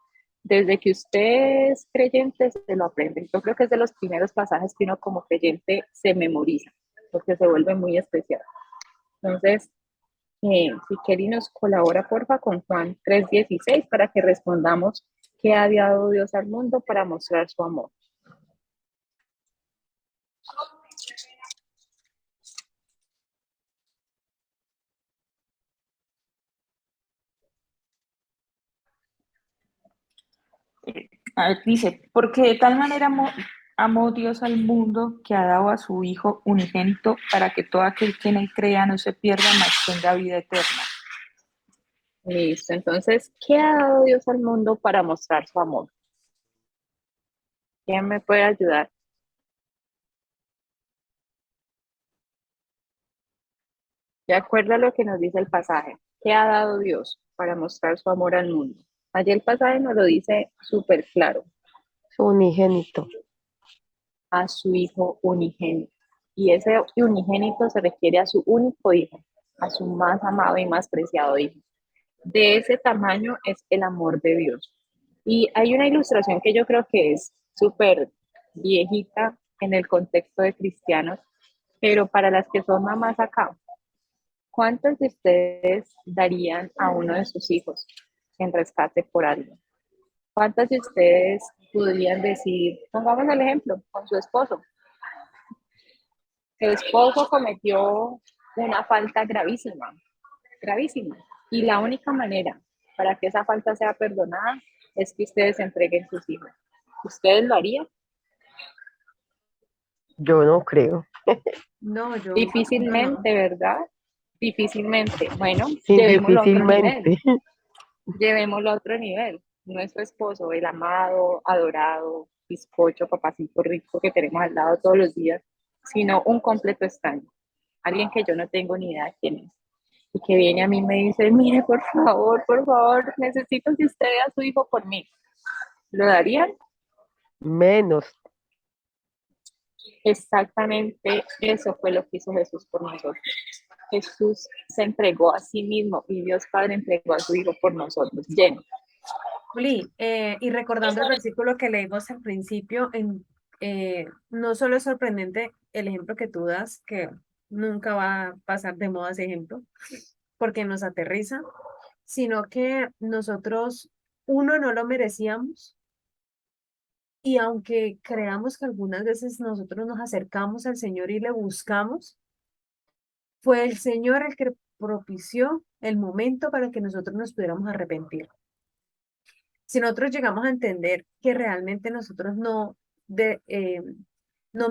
desde que usted es creyente se lo aprende. Yo creo que es de los primeros pasajes que uno como creyente se memoriza, porque se vuelve muy especial. Entonces, si Kelly nos colabora, porfa, con Juan 3:16 para que respondamos qué ha dado Dios al mundo para mostrar su amor. A ver, dice, porque de tal manera amó Dios al mundo que ha dado a su Hijo unigénito para que todo aquel que en él crea no se pierda, mas tenga vida eterna. Listo, entonces, ¿qué ha dado Dios al mundo para mostrar su amor? ¿Quién me puede ayudar? De acuerdo a lo que nos dice el pasaje, ¿qué ha dado Dios para mostrar su amor al mundo? Allí el pasaje nos lo dice súper claro, Su unigénito. a su Hijo unigénito. Y ese unigénito se refiere a su único Hijo, a su más amado y más preciado Hijo. De ese tamaño es el amor de Dios. Y hay una ilustración que yo creo que es súper viejita en el contexto de cristianos, pero para las que son mamás acá, ¿cuántos de ustedes darían a uno de sus hijos en rescate por algo? ¿Cuántos de ustedes podrían decir, pongamos el ejemplo, con su esposo? Su esposo cometió una falta gravísima, gravísima. Y la única manera para que esa falta sea perdonada es que ustedes entreguen sus hijos. ¿Ustedes lo harían? Yo no creo. No, yo no. Difícilmente, ¿verdad? Difícilmente. Bueno, Sin llevémoslo a otro nivel. difícilmente. Llevémoslo a otro nivel. Nuestro esposo, el amado, adorado, bizcocho, papacito rico que tenemos al lado todos los días, sino un completo extraño. Alguien que yo no tengo ni idea de quién es. Y que viene a mí y me dice, mire, por favor, necesito que usted vea a su hijo por mí. ¿Lo darían? Menos. Exactamente eso fue lo que hizo Jesús por nosotros. Jesús se entregó a sí mismo y Dios Padre entregó a su Hijo por nosotros, lleno. Juli, y recordando el versículo que leímos al principio, no solo es sorprendente el ejemplo que tú das, que nunca va a pasar de moda ese ejemplo, porque nos aterriza, sino que nosotros, uno, no lo merecíamos, y aunque creamos que algunas veces nosotros nos acercamos al Señor y le buscamos, fue el Señor el que propició el momento para que nosotros nos pudiéramos arrepentir. Si nosotros llegamos a entender que realmente nosotros no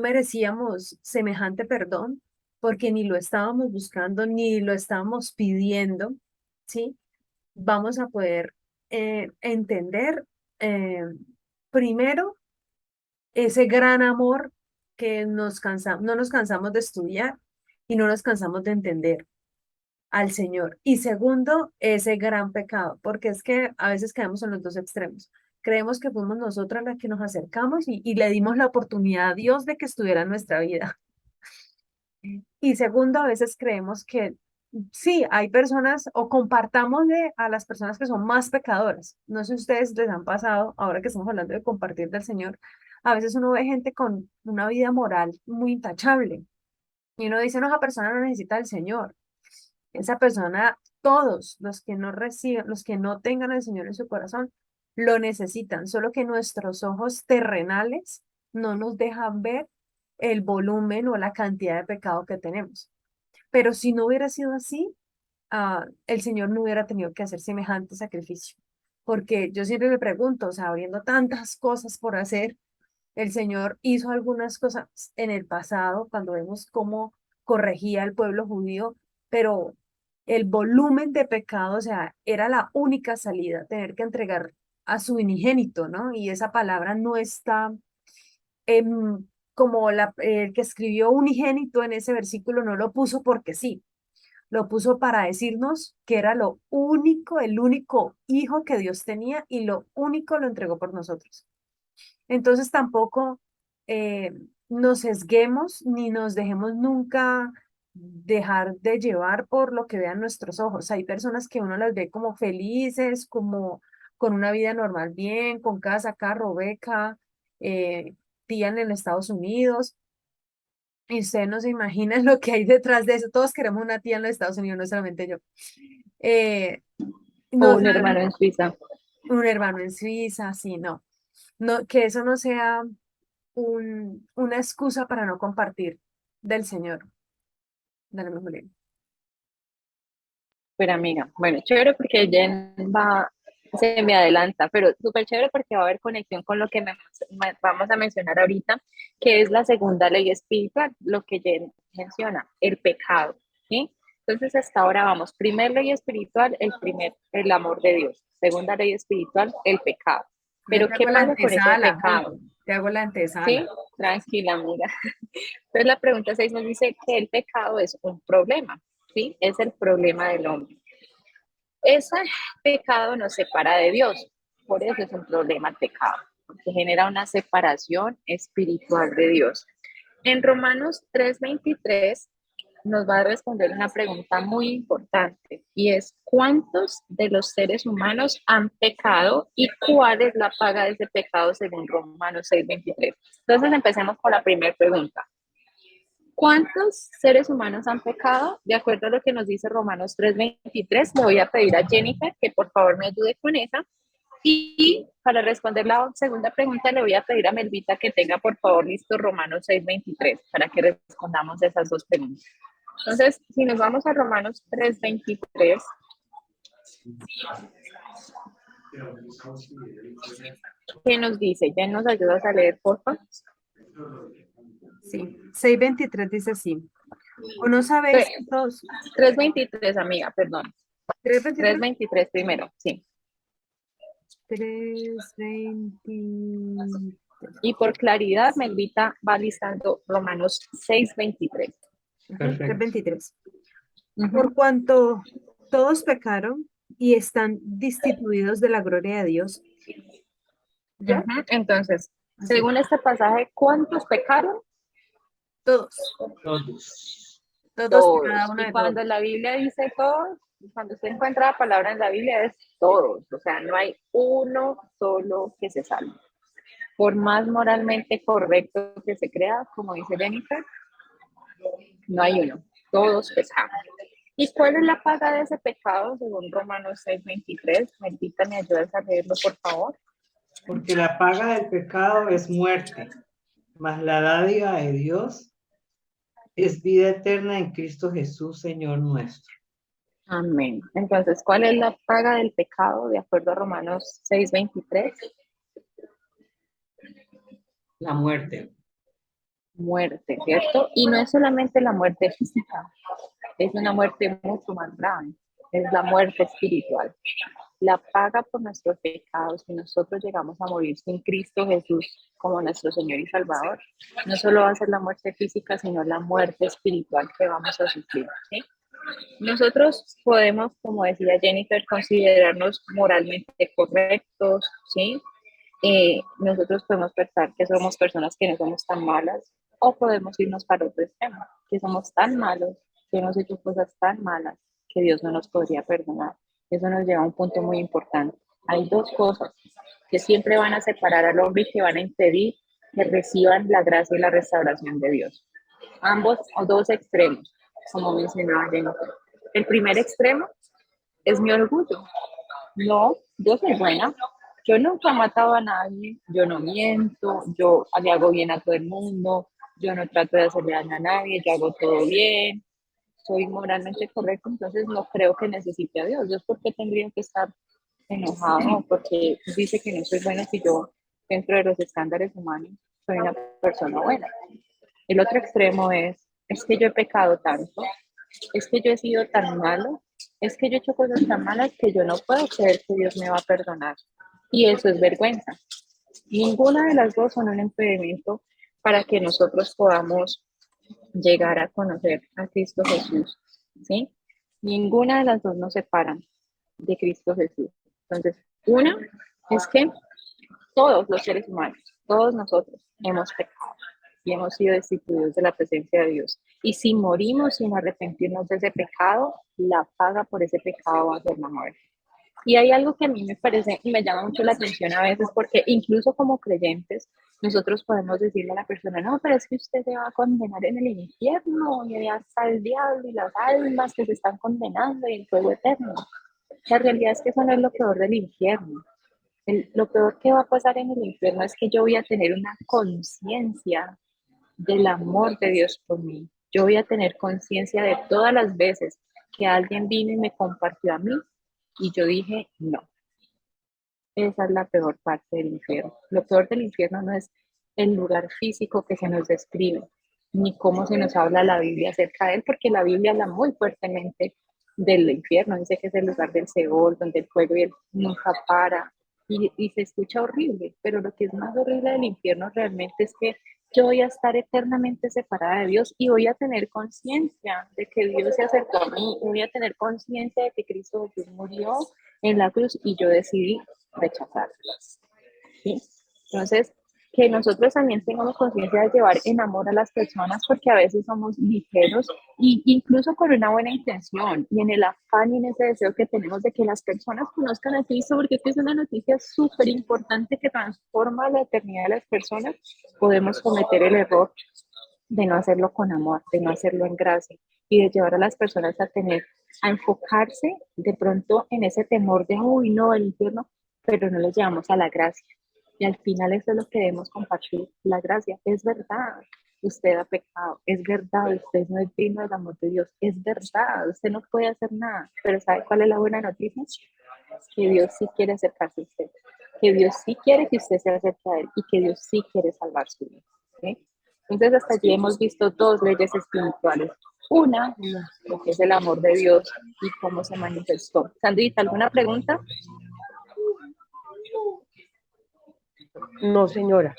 merecíamos semejante perdón, porque ni lo estábamos buscando, ni lo estábamos pidiendo, ¿sí? Vamos a poder entender primero ese gran amor que no nos cansamos de estudiar y no nos cansamos de entender al Señor. Y segundo, ese gran pecado, porque es que a veces caemos en los dos extremos. Creemos que fuimos nosotras las que nos acercamos y le dimos la oportunidad a Dios de que estuviera en nuestra vida. Y segundo, a veces creemos que sí, hay personas o compartámosle a las personas que son más pecadoras. No sé si ustedes les han pasado, ahora que estamos hablando de compartir del Señor, a veces uno ve gente con una vida moral muy intachable y uno dice, no, esa persona no necesita del Señor. Esa persona, todos los que no reciban, los que no tengan al Señor en su corazón, lo necesitan, solo que nuestros ojos terrenales no nos dejan ver el volumen o la cantidad de pecado que tenemos. Pero si no hubiera sido así, el Señor no hubiera tenido que hacer semejante sacrificio. Porque yo siempre me pregunto, o sea, habiendo tantas cosas por hacer, el Señor hizo algunas cosas en el pasado, cuando vemos cómo corregía al pueblo judío, pero el volumen de pecado, o sea, era la única salida, tener que entregar a su unigénito, ¿no? Y esa palabra no está como el que escribió unigénito en ese versículo no lo puso porque sí, lo puso para decirnos que era lo único, el único hijo que Dios tenía y lo único lo entregó por nosotros. Entonces tampoco nos sesguemos ni nos dejemos nunca dejar de llevar por lo que vean nuestros ojos. Hay personas que uno las ve como felices, como con una vida normal, bien, con casa, carro, beca, tía en Estados Unidos. Y ustedes no se imaginan lo que hay detrás de eso. Todos queremos una tía en los Estados Unidos, no solamente yo. Eh, O no un hermano saben, en Suiza. un hermano en Suiza, sí, no. No, que eso no sea una excusa para no compartir del Señor. Dale, Julián. Pero amiga, bueno, chévere porque Jen se me adelanta, pero súper chévere porque va a haber conexión con lo que vamos a mencionar ahorita, que es la segunda ley espiritual, lo que Jen menciona, el pecado, ¿sí? Entonces hasta ahora vamos, primer ley espiritual, el amor de Dios, segunda ley espiritual, el pecado. Yo Pero te ¿qué hago la pasa con ese antesala, pecado? te hago la ¿Sí? antesala. Tranquila, amiga. Entonces la pregunta 6 nos dice que el pecado es un problema, ¿sí? Es el problema del hombre. Ese pecado nos separa de Dios, por eso es un problema el pecado, porque genera una separación espiritual de Dios. En Romanos 3:23 nos va a responder una pregunta muy importante y es ¿cuántos de los seres humanos han pecado y cuál es la paga de ese pecado según Romanos 6:23? Entonces empecemos con la primera pregunta. ¿Cuántos seres humanos han pecado? De acuerdo a lo que nos dice Romanos 3:23, le voy a pedir a Jennifer que por favor me ayude con esa. Y para responder la segunda pregunta, le voy a pedir a Melvita que tenga por favor listo Romanos 6:23 para que respondamos esas dos preguntas. Entonces, si nos vamos a Romanos 3:23, ¿qué nos dice? ¿Ya nos ayudas a leer, por favor? Sí, 6:23 dice así. ¿O no sabéis que todos? 3:23, amiga, perdón. 3:23. 3:23 primero, sí. 3:23. Y por claridad, Melvita va listando Romanos 6:23. Perfecto. 3:23. Uh-huh. Por cuanto todos pecaron y están destituidos de la gloria de Dios. ¿Ya? Uh-huh. Entonces, Así. según este pasaje, ¿cuántos pecaron? Todos. Todos. Todos, cada uno Y de cuando todos. la Biblia dice todos, cuando se encuentra la palabra en la Biblia es todos. O sea, no hay uno solo que se salve. Por más moralmente correcto que se crea, como dice Jennifer, no hay uno. Todos pecamos. ¿Y cuál es la paga de ese pecado según Romanos 6:23? Melvita, ¿me ayudas a leerlo, por favor? Porque la paga del pecado es muerte, mas la dádiva de Dios es vida eterna en Cristo Jesús, Señor nuestro. Amén. Entonces, ¿cuál es la paga del pecado de acuerdo a Romanos 6:23? La muerte. Muerte, ¿cierto? Y no es solamente la muerte física, es una muerte mucho más grave, es la muerte espiritual. La paga por nuestros pecados, si nosotros llegamos a morir sin Cristo Jesús como nuestro Señor y Salvador, no solo va a ser la muerte física, sino la muerte espiritual que vamos a sufrir, ¿sí? Nosotros podemos, como decía Jennifer, considerarnos moralmente correctos, ¿sí? Nosotros podemos pensar que somos personas que no somos tan malas, o podemos irnos para otro extremo, que somos tan malos, que hemos hecho cosas tan malas, que Dios no nos podría perdonar. Eso nos lleva a un punto muy importante. Hay dos cosas que siempre van a separar al hombre y que van a impedir que reciban la gracia y la restauración de Dios. Ambos o dos extremos, como mencionaba Jennifer. El primer extremo es mi orgullo. No, yo soy buena. Yo nunca he matado a nadie, yo no miento, yo le hago bien a todo el mundo, yo no trato de hacerle daño a nadie, yo hago todo bien, soy moralmente correcto, entonces no creo que necesite a Dios. Dios, ¿por qué tendría que estar enojado? Porque dice que no soy buena si yo, dentro de los estándares humanos, soy una persona buena. El otro extremo es que yo he pecado tanto, es que yo he sido tan malo, es que yo he hecho cosas tan malas que yo no puedo creer que Dios me va a perdonar. Y eso es vergüenza. Ninguna de las dos son un impedimento para que nosotros podamos llegar a conocer a Cristo Jesús, ¿sí? Ninguna de las dos nos separan de Cristo Jesús. Entonces, una es que todos los seres humanos, todos nosotros hemos pecado y hemos sido destituidos de la presencia de Dios. Y si morimos sin arrepentirnos de ese pecado, la paga por ese pecado va a ser la muerte. Y hay algo que a mí me parece y me llama mucho la atención a veces, porque incluso como creyentes, nosotros podemos decirle a la persona, no, pero es que usted se va a condenar en el infierno, y allá está el diablo y las almas que se están condenando y el fuego eterno. La realidad es que eso no es lo peor del infierno. Lo peor que va a pasar en el infierno es que yo voy a tener una conciencia del amor de Dios por mí. Yo voy a tener conciencia de todas las veces que alguien vino y me compartió a mí y yo dije no. Esa es la peor parte del infierno. Lo peor del infierno no es el lugar físico que se nos describe, ni cómo se nos habla la Biblia acerca de él, porque la Biblia habla muy fuertemente del infierno. Dice que es el lugar del Seol, donde el fuego y el nunca para, y se escucha horrible, pero lo que es más horrible del infierno realmente es que yo voy a estar eternamente separada de Dios y voy a tener conciencia de que Dios se acercó a mí, y voy a tener conciencia de que Cristo Jesús murió en la cruz y yo decidí rechazarlas, ¿sí? Entonces, que nosotros también tengamos conciencia de llevar en amor a las personas, porque a veces somos ligeros y incluso con una buena intención y en el afán y en ese deseo que tenemos de que las personas conozcan a Cristo, porque es una noticia súper importante que transforma la eternidad de las personas, podemos cometer el error de no hacerlo con amor, de no hacerlo en gracia y de llevar a las personas a enfocarse de pronto en ese temor de, uy, no, el infierno, pero no les llevamos a la gracia. Y al final eso es lo que debemos compartir, la gracia. Es verdad, usted ha pecado, es verdad, usted no es digno del amor de Dios, es verdad, usted no puede hacer nada, pero ¿sabe cuál es la buena noticia? Que Dios sí quiere acercarse a usted, que Dios sí quiere que usted se acerque a Él y que Dios sí quiere salvar su vida, ¿sí? Entonces hasta allí hemos visto dos leyes espirituales. Una, lo que es el amor de Dios y cómo se manifestó. Sandrita, ¿alguna pregunta? No, señora.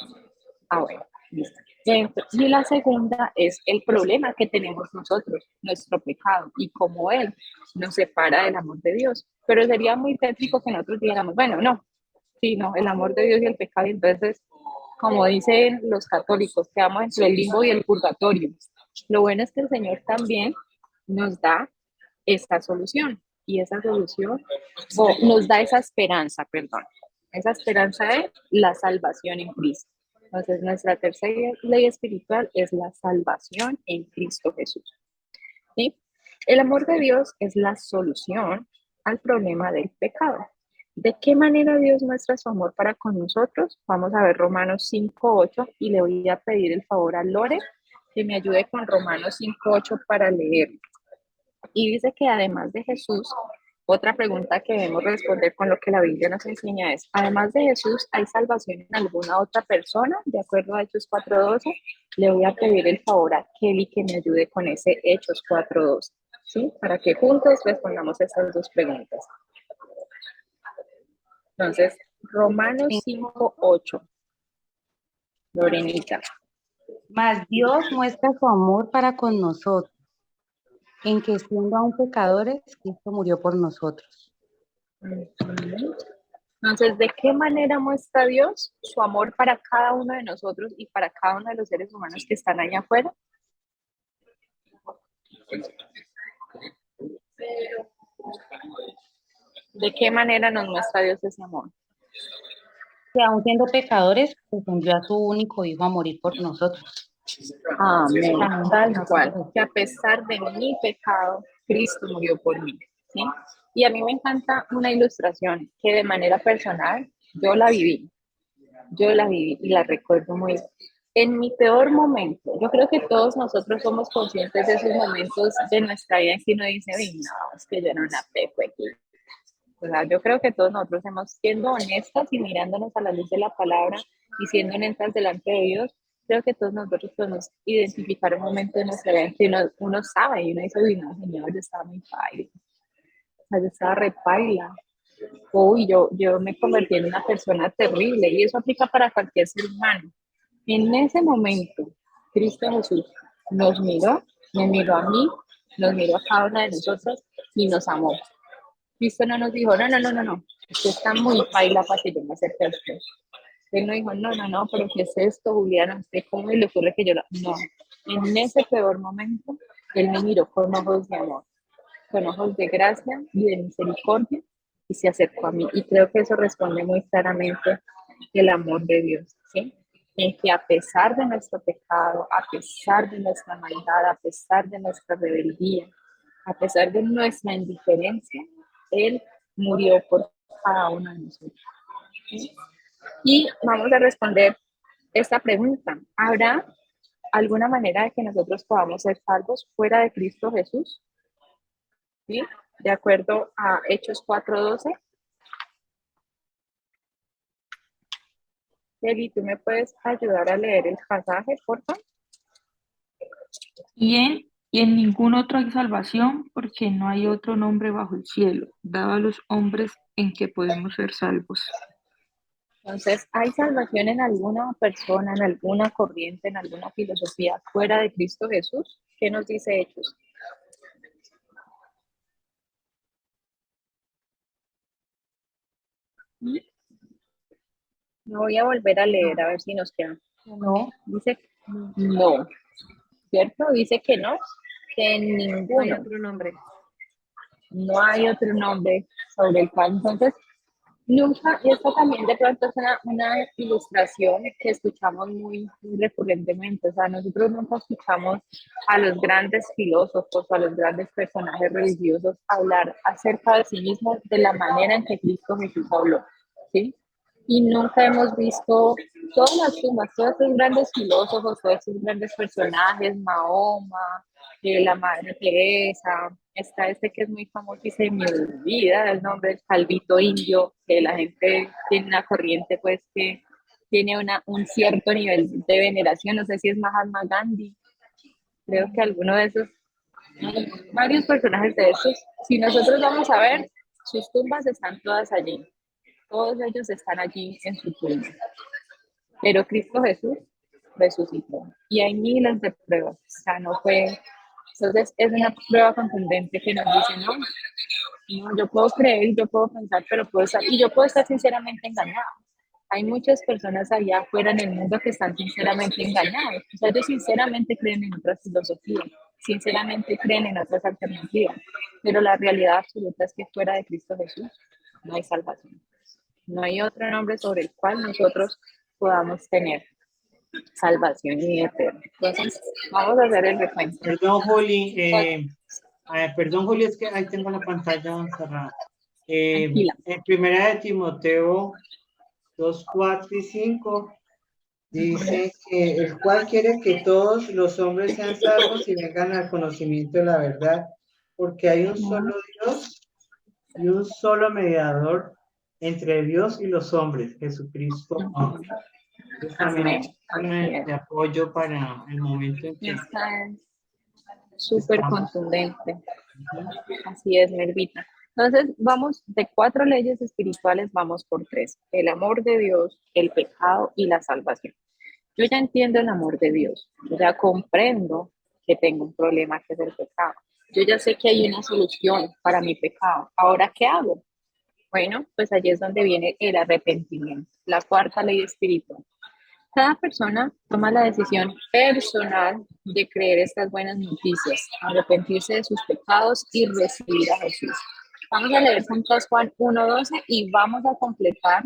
Ah, bueno, listo. Y la segunda es el problema que tenemos nosotros, nuestro pecado, y cómo Él nos separa del amor de Dios. Pero sería muy tétrico que nosotros dijéramos, bueno, no, sí, no, el amor de Dios y el pecado. Y entonces, como dicen los católicos, quedamos entre el limbo y el purgatorio. Lo bueno es que el Señor también nos da esta solución, y esa solución, o nos da esa esperanza, perdón. Esa esperanza es la salvación en Cristo. Entonces, nuestra tercera ley espiritual es la salvación en Cristo Jesús, ¿sí? El amor de Dios es la solución al problema del pecado. ¿De qué manera Dios muestra su amor para con nosotros? Vamos a ver Romanos 5:8 y le voy a pedir el favor a Lore que me ayude con Romanos 5:8 para leer. Y dice que además de Jesús, otra pregunta que debemos responder con lo que la Biblia nos enseña es, además de Jesús, ¿hay salvación en alguna otra persona? De acuerdo a Hechos 4:12, le voy a pedir el favor a Kelly que me ayude con ese Hechos 4:12, ¿sí? Para que juntos respondamos estas dos preguntas. Entonces, Romanos 5:8. Lorenita. Mas Dios muestra su amor para con nosotros, en que siendo aún pecadores, Cristo murió por nosotros. Ujú. Entonces, ¿de qué manera muestra Dios su amor para cada uno de nosotros y para cada uno de los seres humanos que están allá afuera? ¿De qué manera nos muestra Dios ese amor? Que aún siendo pecadores, pues envió a su único hijo a morir por nosotros. Amén. También Tal nosotros. cual, que a pesar de mi pecado, Cristo murió por mí. ¿Sí? Y a mí me encanta una ilustración que de manera personal yo la viví y la recuerdo muy bien. En mi peor momento, yo creo que todos nosotros somos conscientes de esos momentos de nuestra vida en que uno dice, "Uy, no, es que yo no la peco aquí". O sea, yo creo que todos nosotros hemos, siendo honestas y mirándonos a la luz de la palabra y siendo honestas delante de Dios, creo que todos nosotros podemos identificar un momento de nuestra vida en que uno sabe y uno dice, uy, no, Señor, yo estaba muy paila, o sea, yo estaba repaila, uy, yo me convertí en una persona terrible, y eso aplica para cualquier ser humano. En ese momento, Cristo Jesús nos miró, me miró a mí, nos miró a cada una de nosotros y nos amó. Cristo no nos dijo, no, no, no, no, no, usted está muy paila para que yo me acerque a usted. Él no dijo, no, no, no, pero ¿qué es esto, Juliana? ¿Usted cómo le ocurre que yo la... No, en ese peor momento, Él me miró con ojos de amor, con ojos de gracia y de misericordia, y se acercó a mí. Y creo que eso responde muy claramente el amor de Dios, ¿sí? En que a pesar de nuestro pecado, a pesar de nuestra maldad, a pesar de nuestra rebeldía, a pesar de nuestra indiferencia, Él murió por cada uno de nosotros. ¿Sí? Y vamos a responder esta pregunta. ¿Habrá alguna manera de que nosotros podamos ser salvos fuera de Cristo Jesús? ¿Sí? De acuerdo a Hechos 4:12. Eli, ¿tú me puedes ayudar a leer el pasaje, por favor? Y en ningún otro hay salvación, porque no hay otro nombre bajo el cielo, dado a los hombres en que podemos ser salvos. Entonces, ¿hay salvación en alguna persona, en alguna corriente, en alguna filosofía fuera de Cristo Jesús? ¿Qué nos dice Hechos? Me voy a volver a leer a ver si nos queda. No, Dice no, ¿cierto? Dice que no, que en No hay ninguno. otro nombre. No hay otro nombre sobre el cual. Entonces, nunca, y esto también de pronto es una ilustración que escuchamos muy recurrentemente. O sea, nosotros nunca escuchamos a los grandes filósofos, a los grandes personajes religiosos hablar acerca de sí mismos de la manera en que Cristo Jesús habló, ¿sí? Y nunca hemos visto todas las tumbas, todos estos grandes filósofos, todos estos grandes personajes, Mahoma, la Madre Teresa, está este que es muy famoso y se me olvida el nombre, el Calvito Indio, que la gente tiene una corriente pues que tiene un cierto nivel de veneración, no sé si es Mahatma Gandhi, creo que alguno de esos, varios personajes de esos, si nosotros vamos a ver, sus tumbas están todas allí, todos ellos están allí en su tumba, pero Cristo Jesús resucitó y hay miles de pruebas, o sea, no fue. Entonces es una prueba contundente que nos dice, no, no, yo puedo creer, yo puedo pensar, pero puedo estar, y yo puedo estar sinceramente engañado. Hay muchas personas allá afuera en el mundo que están sinceramente engañados. O sea, ellos sinceramente creen en otras filosofías, sinceramente creen en otras alternativas, pero la realidad absoluta es que fuera de Cristo Jesús no hay salvación. No hay otro nombre sobre el cual nosotros podamos tener salvación y vida eterna. Entonces, vamos a hacer el recuento. Perdón, Juli, es que ahí tengo la pantalla cerrada. Tranquila. En primera de Timoteo 2, 4 y 5 dice que el cual quiere que todos los hombres sean salvos y vengan al conocimiento de la verdad, porque hay un solo Dios y un solo mediador entre Dios y los hombres, Jesucristo. Amén. De apoyo para el momento en que esta es súper contundente. Así es, Melvita. Entonces, vamos de 4 leyes espirituales, vamos por 3. El amor de Dios, el pecado y la salvación. Yo ya entiendo el amor de Dios. Yo ya comprendo que tengo un problema que es el pecado. Yo ya sé que hay una solución para mi pecado. Ahora, ¿qué hago? Bueno, pues allí es donde viene el arrepentimiento, la 4ª ley espiritual. Cada persona toma la decisión personal de creer estas buenas noticias, arrepentirse de sus pecados y recibir a Jesús. Vamos a leer juntos Juan 1:12 y vamos a completar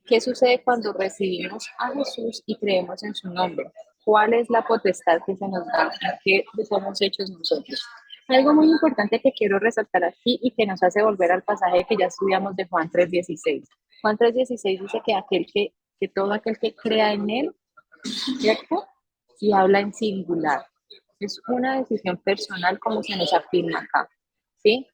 qué sucede cuando recibimos a Jesús y creemos en su nombre. ¿Cuál es la potestad que se nos da? ¿Qué somos hechos nosotros? Algo muy importante que quiero resaltar aquí y que nos hace volver al pasaje que ya estudiamos de Juan 3:16. Juan 3:16 dice que todo aquel que crea en él, ¿cierto? Y habla en singular. Es una decisión personal como se nos afirma acá, ¿sí?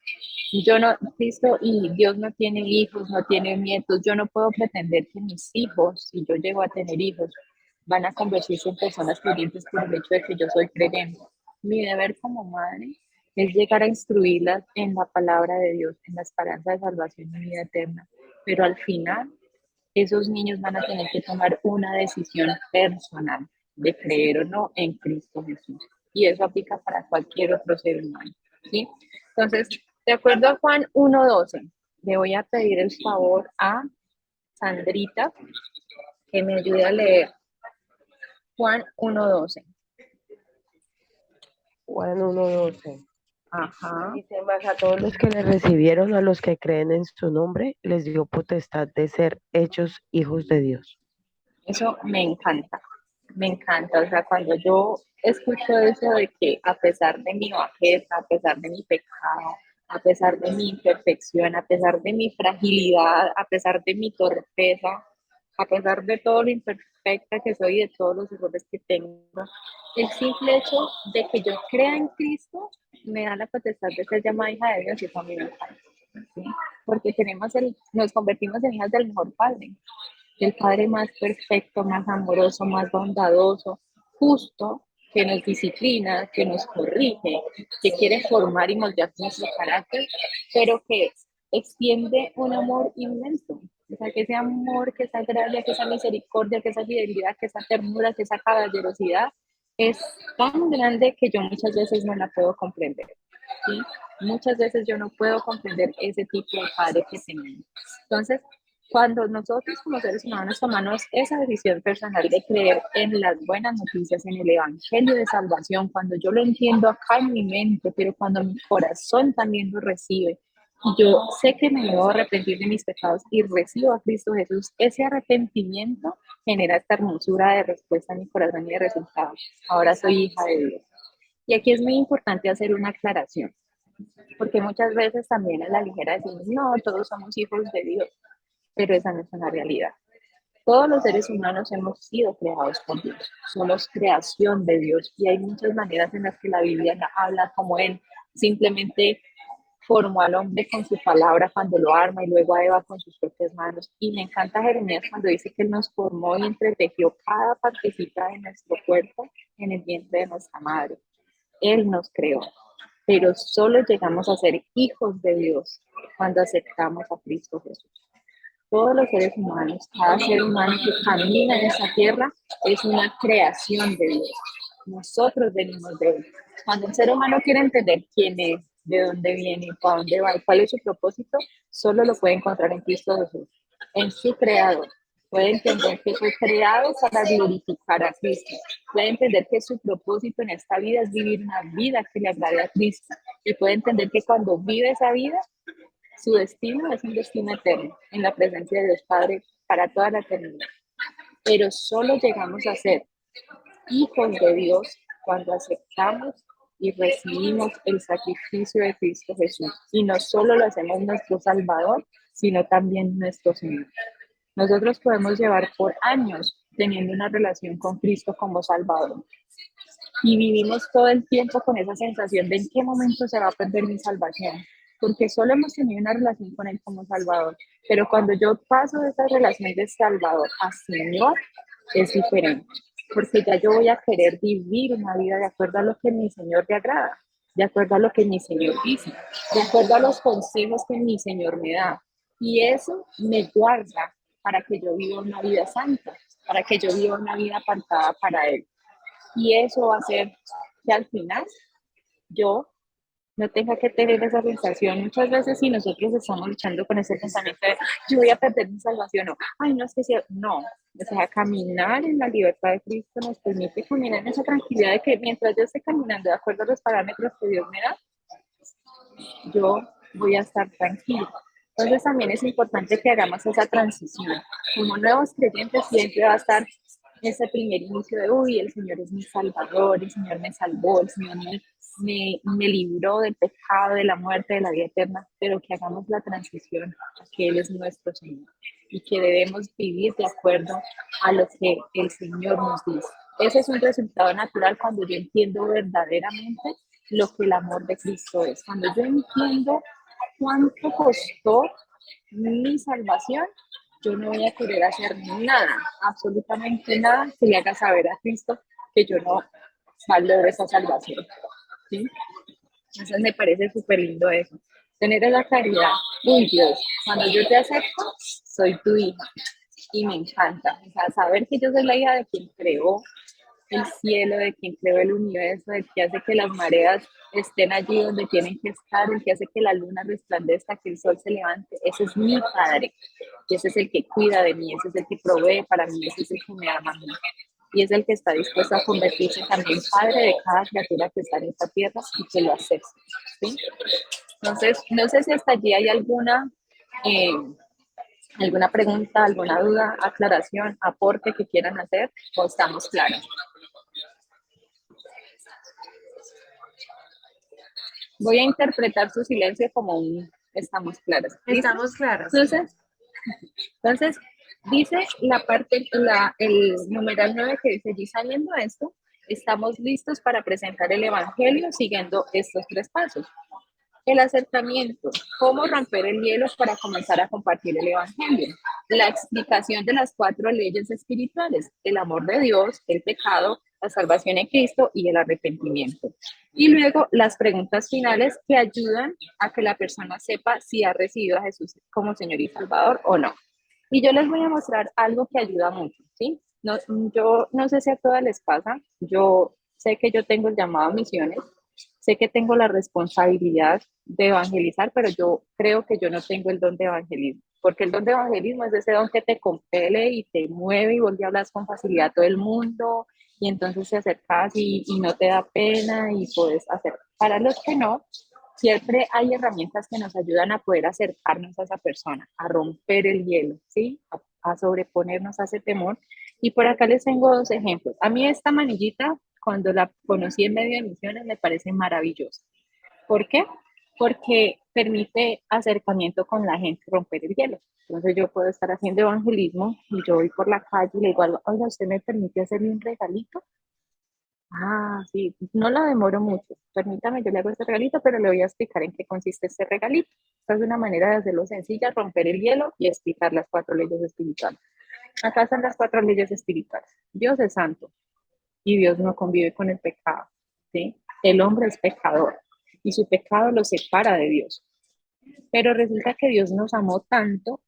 Yo no, Cristo y Dios no tiene hijos, no tiene nietos. Yo no puedo pretender que mis hijos, si yo llego a tener hijos, van a convertirse en personas creyentes por el hecho de que yo soy creyente. Mi deber como madre es llegar a instruirlas en la palabra de Dios, en la esperanza de salvación y vida eterna. Pero al final, esos niños van a tener que tomar una decisión personal de creer o no en Cristo Jesús. Y eso aplica para cualquier otro ser humano, ¿sí? Entonces, de acuerdo a Juan 1:12, le voy a pedir el favor a Sandrita que me ayude a leer Juan 1:12. Juan 1:12. Ajá. Dice: más a todos los que le recibieron, a los que creen en su nombre, les dio potestad de ser hechos hijos de Dios. Eso me encanta, me encanta. O sea, cuando yo escucho eso de que a pesar de mi bajeza, a pesar de mi pecado, a pesar de mi imperfección, a pesar de mi fragilidad, a pesar de mi torpeza, a pesar de todo lo imperfecta que soy y de todos los errores que tengo, el simple hecho de que yo crea en Cristo me da la potestad de ser llamada hija de Dios y eso a mí me encanta, ¿sí? Porque nos convertimos en hijas del mejor Padre, el Padre más perfecto, más amoroso, más bondadoso, justo, que nos disciplina, que nos corrige, que quiere formar y moldear nuestro carácter, pero que extiende un amor inmenso. O sea, que ese amor, que esa gracia, que esa misericordia, que esa fidelidad, que esa ternura, que esa caballerosidad es tan grande que yo muchas veces no la puedo comprender, ¿sí? Muchas veces yo no puedo comprender ese tipo de padre que tenemos. Entonces, cuando nosotros como seres humanos tomamos esa decisión personal de creer en las buenas noticias, en el evangelio de salvación, cuando yo lo entiendo acá en mi mente, pero cuando mi corazón también lo recibe, y yo sé que me debo arrepentir de mis pecados y recibo a Cristo Jesús, ese arrepentimiento genera esta hermosura de respuesta en mi corazón y de resultado. Ahora soy hija de Dios. Y aquí es muy importante hacer una aclaración, porque muchas veces también a la ligera decimos, no, todos somos hijos de Dios, pero esa no es una realidad. Todos los seres humanos hemos sido creados por Dios, somos creación de Dios y hay muchas maneras en las que la Biblia habla como Él simplemente formó al hombre con su palabra cuando lo arma y luego a Eva con sus propias manos. Y me encanta Jeremías cuando dice que Él nos formó y entretejió cada partecita de nuestro cuerpo en el vientre de nuestra madre. Él nos creó, pero solo llegamos a ser hijos de Dios cuando aceptamos a Cristo Jesús. Todos los seres humanos, cada ser humano que camina en esta tierra es una creación de Dios. Nosotros venimos de Él. Cuando el ser humano quiere entender quién es, de dónde viene, para dónde va y cuál es su propósito, solo lo puede encontrar en Cristo Jesús, en su creador. Puede entender que fue creado para glorificar a Cristo. Puede entender que su propósito en esta vida es vivir una vida que le agrade a Cristo. Y puede entender que cuando vive esa vida, su destino es un destino eterno, en la presencia de Dios Padre para toda la eternidad. Pero solo llegamos a ser hijos de Dios cuando aceptamos y recibimos el sacrificio de Cristo Jesús. Y no solo lo hacemos nuestro Salvador, sino también nuestro Señor. Nosotros podemos llevar por años teniendo una relación con Cristo como Salvador. Y vivimos todo el tiempo con esa sensación de en qué momento se va a perder mi salvación, porque solo hemos tenido una relación con Él como Salvador. Pero cuando yo paso de esa relación de Salvador a Señor, es diferente, porque ya yo voy a querer vivir una vida de acuerdo a lo que mi Señor le agrada. de acuerdo a lo que mi Señor dice, de acuerdo a los consejos que mi Señor me da. Y eso me guarda para que yo viva una vida santa, para que yo viva una vida apartada para Él. Y eso va a hacer que al final yo no tenga que tener esa sensación. Muchas veces si nosotros estamos luchando con ese pensamiento de yo voy a perder mi salvación o ay no es que sea, no, o sea, caminar en la libertad de Cristo nos permite caminar en esa tranquilidad de que mientras yo esté caminando de acuerdo a los parámetros que Dios me da, yo voy a estar tranquilo. Entonces también es importante que hagamos esa transición. Como nuevos creyentes siempre va a estar ese primer inicio de, uy, el Señor es mi Salvador, el Señor me salvó, el Señor me libró del pecado, de la muerte, de la vida eterna, pero que hagamos la transición a que Él es nuestro Señor y que debemos vivir de acuerdo a lo que el Señor nos dice. Ese es un resultado natural cuando yo entiendo verdaderamente lo que el amor de Cristo es. Cuando yo entiendo cuánto costó mi salvación, yo no voy a querer hacer nada, absolutamente nada que le haga saber a Cristo que yo no valoro esa salvación. ¿Sí? Entonces me parece súper lindo eso. Tener esa claridad. Uy, Dios, cuando yo te acepto, soy tu hija. Y me encanta. O sea, saber que yo soy la hija de quien creó el cielo, de quien creó el universo, de que hace que las mareas estén allí donde tienen que estar, el que hace que la luna resplandezca, que el sol se levante. Ese es mi padre. Y ese es el que cuida de mí, ese es el que provee para mí, ese es el que me ama a mí. Y es el que está dispuesto a convertirse también padre de cada criatura que está en esta tierra y que lo acepte. ¿Sí? Entonces, no sé si hasta allí hay eh, alguna pregunta, alguna duda, aclaración, aporte que quieran hacer, o estamos claros. Voy a interpretar su silencio como un estamos claros. ¿Listo? Estamos claras. Entonces, dice la parte, el numeral 9 que dice, y sabiendo esto, estamos listos para presentar el Evangelio siguiendo estos 3 pasos. El acercamiento, cómo romper el hielo para comenzar a compartir el Evangelio. La explicación de las 4 leyes espirituales, el amor de Dios, el pecado, la salvación en Cristo y el arrepentimiento. Y luego las preguntas finales que ayudan a que la persona sepa si ha recibido a Jesús como Señor y Salvador o no. Y yo les voy a mostrar algo que ayuda mucho, ¿sí? No, yo no sé si a todas les pasa, yo sé que yo tengo el llamado a misiones, sé que tengo la responsabilidad de evangelizar, pero yo creo que yo no tengo el don de evangelismo, porque el don de evangelismo es ese don que te compele y te mueve y vuelve a hablar con facilidad a todo el mundo, y entonces te acercas y no te da pena y puedes hacer. Para los que no, siempre hay herramientas que nos ayudan a poder acercarnos a esa persona, a romper el hielo, ¿sí? A sobreponernos a ese temor. Y por acá les tengo 2 ejemplos. A mí esta manillita, cuando la conocí en medio de misiones, me parece maravillosa. ¿Por qué? Porque permite acercamiento con la gente, romper el hielo. Entonces yo puedo estar haciendo evangelismo y yo voy por la calle y le digo, oiga, ¿usted me permite hacerle un regalito? Ah, sí, no la demoro mucho. Permítame, yo le hago este regalito, pero le voy a explicar en qué consiste este regalito. Esta es una manera de hacerlo sencilla, romper el hielo y explicar las 4 leyes espirituales. Acá están las 4 leyes espirituales. Dios es santo y Dios no convive con el pecado, ¿sí? El hombre es pecador y su pecado lo separa de Dios. Pero resulta que Dios nos amó tanto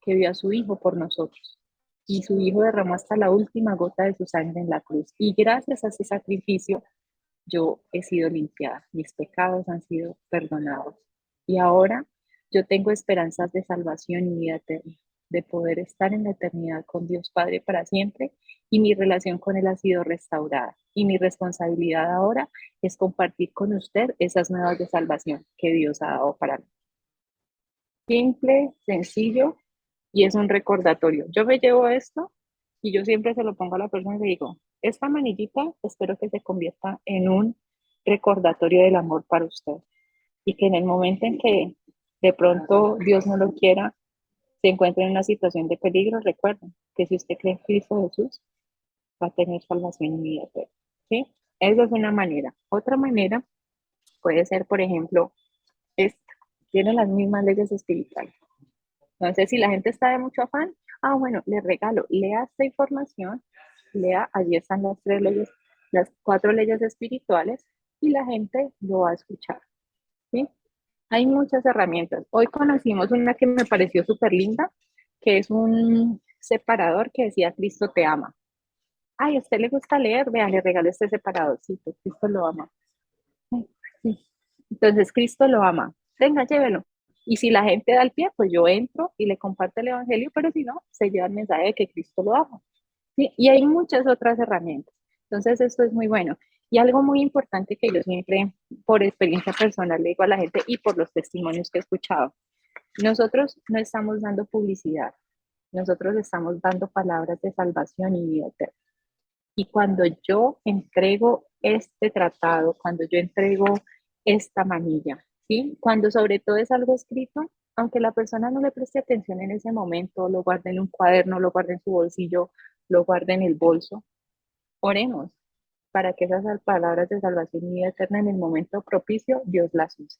que dio a su Hijo por nosotros. Y su Hijo derramó hasta la última gota de su sangre en la cruz. Y gracias a ese sacrificio, yo he sido limpiada. Mis pecados han sido perdonados. Y ahora yo tengo esperanzas de salvación y vida eterna, de poder estar en la eternidad con Dios Padre para siempre. Y mi relación con Él ha sido restaurada. Y mi responsabilidad ahora es compartir con usted esas nuevas de salvación que Dios ha dado para mí. Simple, sencillo, y es un recordatorio. Yo me llevo esto y yo siempre se lo pongo a la persona y le digo, esta manillita espero que se convierta en un recordatorio del amor para usted y que en el momento en que de pronto Dios no lo quiera, se encuentre en una situación de peligro, recuerden que si usted cree en Cristo Jesús, va a tener salvación y vida eterna. ¿Sí? Esa es una manera. Otra manera puede ser, por ejemplo, esta. Tiene las mismas leyes espirituales. Entonces, si la gente está de mucho afán, bueno, le regalo, lea esta información, lea, allí están las 3 leyes, las 4 leyes espirituales, y la gente lo va a escuchar, ¿sí? Hay muchas herramientas. Hoy conocimos una que me pareció súper linda, que es un separador que decía Cristo te ama. Ay, ¿a usted le gusta leer? Vea, le regalo este separadorcito, Cristo lo ama. Sí. Entonces, Cristo lo ama. Venga, llévelo. Y si la gente da el pie, pues yo entro y le comparto el evangelio, pero si no, se lleva el mensaje de que Cristo lo ama. ¿Sí? Y hay muchas otras herramientas. Entonces, esto es muy bueno. Y algo muy importante que yo siempre, por experiencia personal, le digo a la gente y por los testimonios que he escuchado, nosotros no estamos dando publicidad, nosotros estamos dando palabras de salvación y vida eterna. Y cuando yo entrego este tratado, cuando yo entrego esta manilla, ¿sí? Cuando sobre todo es algo escrito, aunque la persona no le preste atención en ese momento, lo guarde en un cuaderno, lo guarde en su bolsillo, lo guarde en el bolso, oremos para que esas palabras de salvación y vida eterna en el momento propicio Dios las use.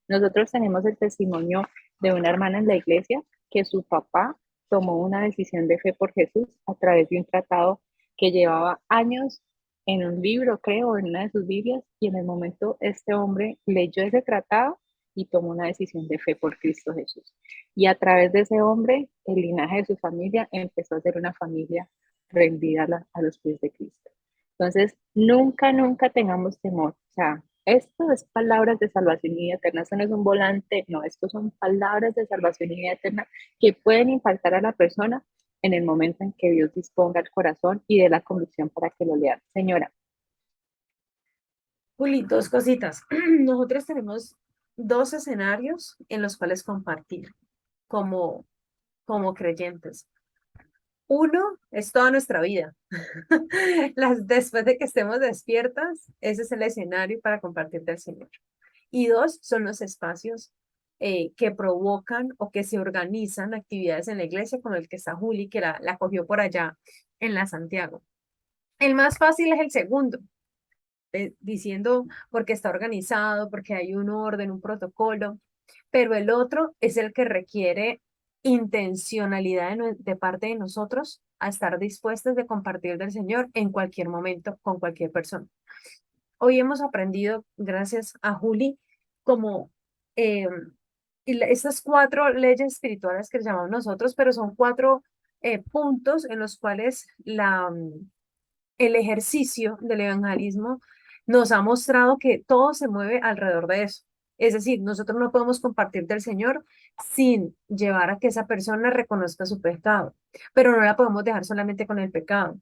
Nosotros tenemos el testimonio de una hermana en la iglesia que su papá tomó una decisión de fe por Jesús a través de un tratado que llevaba años en un libro, creo, en una de sus Biblias, y en el momento este hombre leyó ese tratado y tomó una decisión de fe por Cristo Jesús. Y a través de ese hombre, el linaje de su familia empezó a ser una familia rendida a los pies de Cristo. Entonces, nunca, nunca tengamos temor. O sea, esto es palabras de salvación y vida eterna. Esto no es un volante, no, esto son palabras de salvación y vida eterna que pueden impactar a la persona en el momento en que Dios disponga el corazón y de la convicción para que lo lean. Señora. Juli, dos cositas. Nosotros tenemos dos escenarios en los cuales compartir como, como creyentes. Uno es toda nuestra vida. Después de que estemos despiertas, ese es el escenario para compartir del Señor. Y dos son los espacios que provocan o que se organizan actividades en la iglesia, como el que está Juli, que la cogió por allá en la Santiago. El más fácil es el segundo, diciendo porque está organizado, porque hay un orden, un protocolo, pero el otro es el que requiere intencionalidad de parte de nosotros a estar dispuestos de compartir del Señor en cualquier momento con cualquier persona. Hoy hemos aprendido, gracias a Juli, como eh, estas cuatro leyes espirituales que llamamos nosotros, pero son cuatro puntos en los cuales el ejercicio del evangelismo nos ha mostrado que todo se mueve alrededor de eso. Es decir, nosotros no podemos compartir del Señor sin llevar a que esa persona reconozca su pecado, pero no la podemos dejar solamente con el pecado.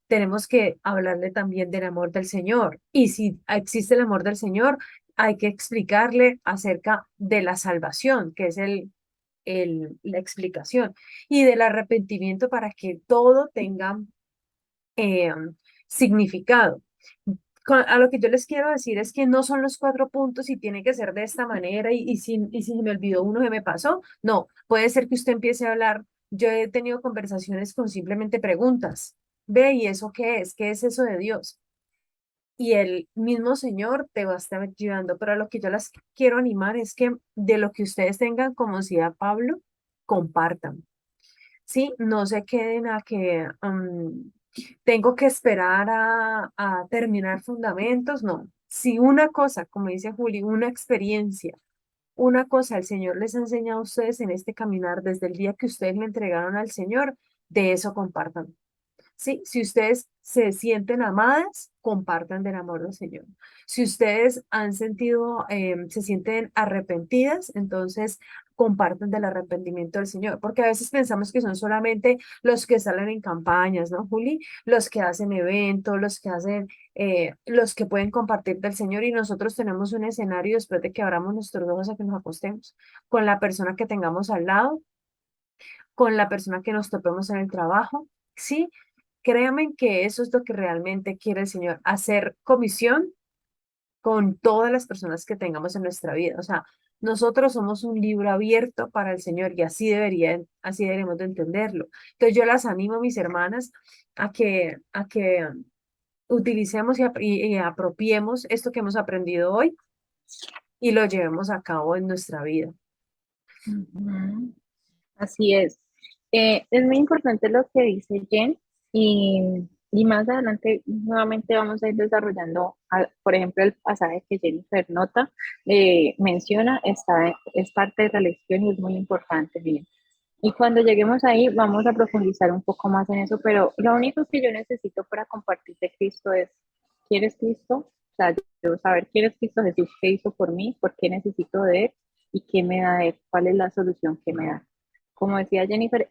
Tenemos que hablarle también del amor del Señor. Y si existe el amor del Señor, hay que explicarle acerca de la salvación, que es la explicación, y del arrepentimiento para que todo tenga eh, significado. A lo que yo les quiero decir es que no son los cuatro puntos y tiene que ser de esta manera y si me olvidó uno que me pasó, no, puede ser que usted empiece a hablar. Yo he tenido conversaciones con simplemente preguntas. Ve, ¿y eso qué es? ¿Qué es eso de Dios? Y el mismo Señor te va a estar ayudando. Pero a lo que yo las quiero animar es que de lo que ustedes tengan, como decía Pablo, compartan. ¿Sí? No se queden a que tengo que esperar a terminar fundamentos, no. Si una cosa, como dice Juli, una experiencia, una cosa el Señor les ha enseñado a ustedes en este caminar desde el día que ustedes le entregaron al Señor, de eso compartan. ¿Sí? Si ustedes se sienten amadas, compartan del amor del Señor. Si ustedes han sentido, se sienten arrepentidas, entonces compartan del arrepentimiento del Señor, porque a veces pensamos que son solamente los que salen en campañas, ¿no, Juli? Los que hacen eventos, los que pueden compartir del Señor y nosotros tenemos un escenario después de que abramos nuestros ojos a que nos acostemos con la persona que tengamos al lado, con la persona que nos topemos en el trabajo, ¿sí? Créanme que eso es lo que realmente quiere el Señor, hacer comisión con todas las personas que tengamos en nuestra vida. O sea, nosotros somos un libro abierto para el Señor y así deberíamos de entenderlo. Entonces yo las animo, mis hermanas, a que utilicemos y apropiemos esto que hemos aprendido hoy y lo llevemos a cabo en nuestra vida. Así es. Es muy importante lo que dice Jen y Y más adelante nuevamente vamos a ir desarrollando, por ejemplo, el pasaje que Jennifer nota, menciona, es parte de la lección y es muy importante. Miren. Y cuando lleguemos ahí vamos a profundizar un poco más en eso, pero lo único que yo necesito para compartir de Cristo es, ¿quién es Cristo? O sea, yo saber quién es Cristo Jesús, qué hizo por mí, por qué necesito de Él y qué me da Él, cuál es la solución que me da. Como decía Jennifer,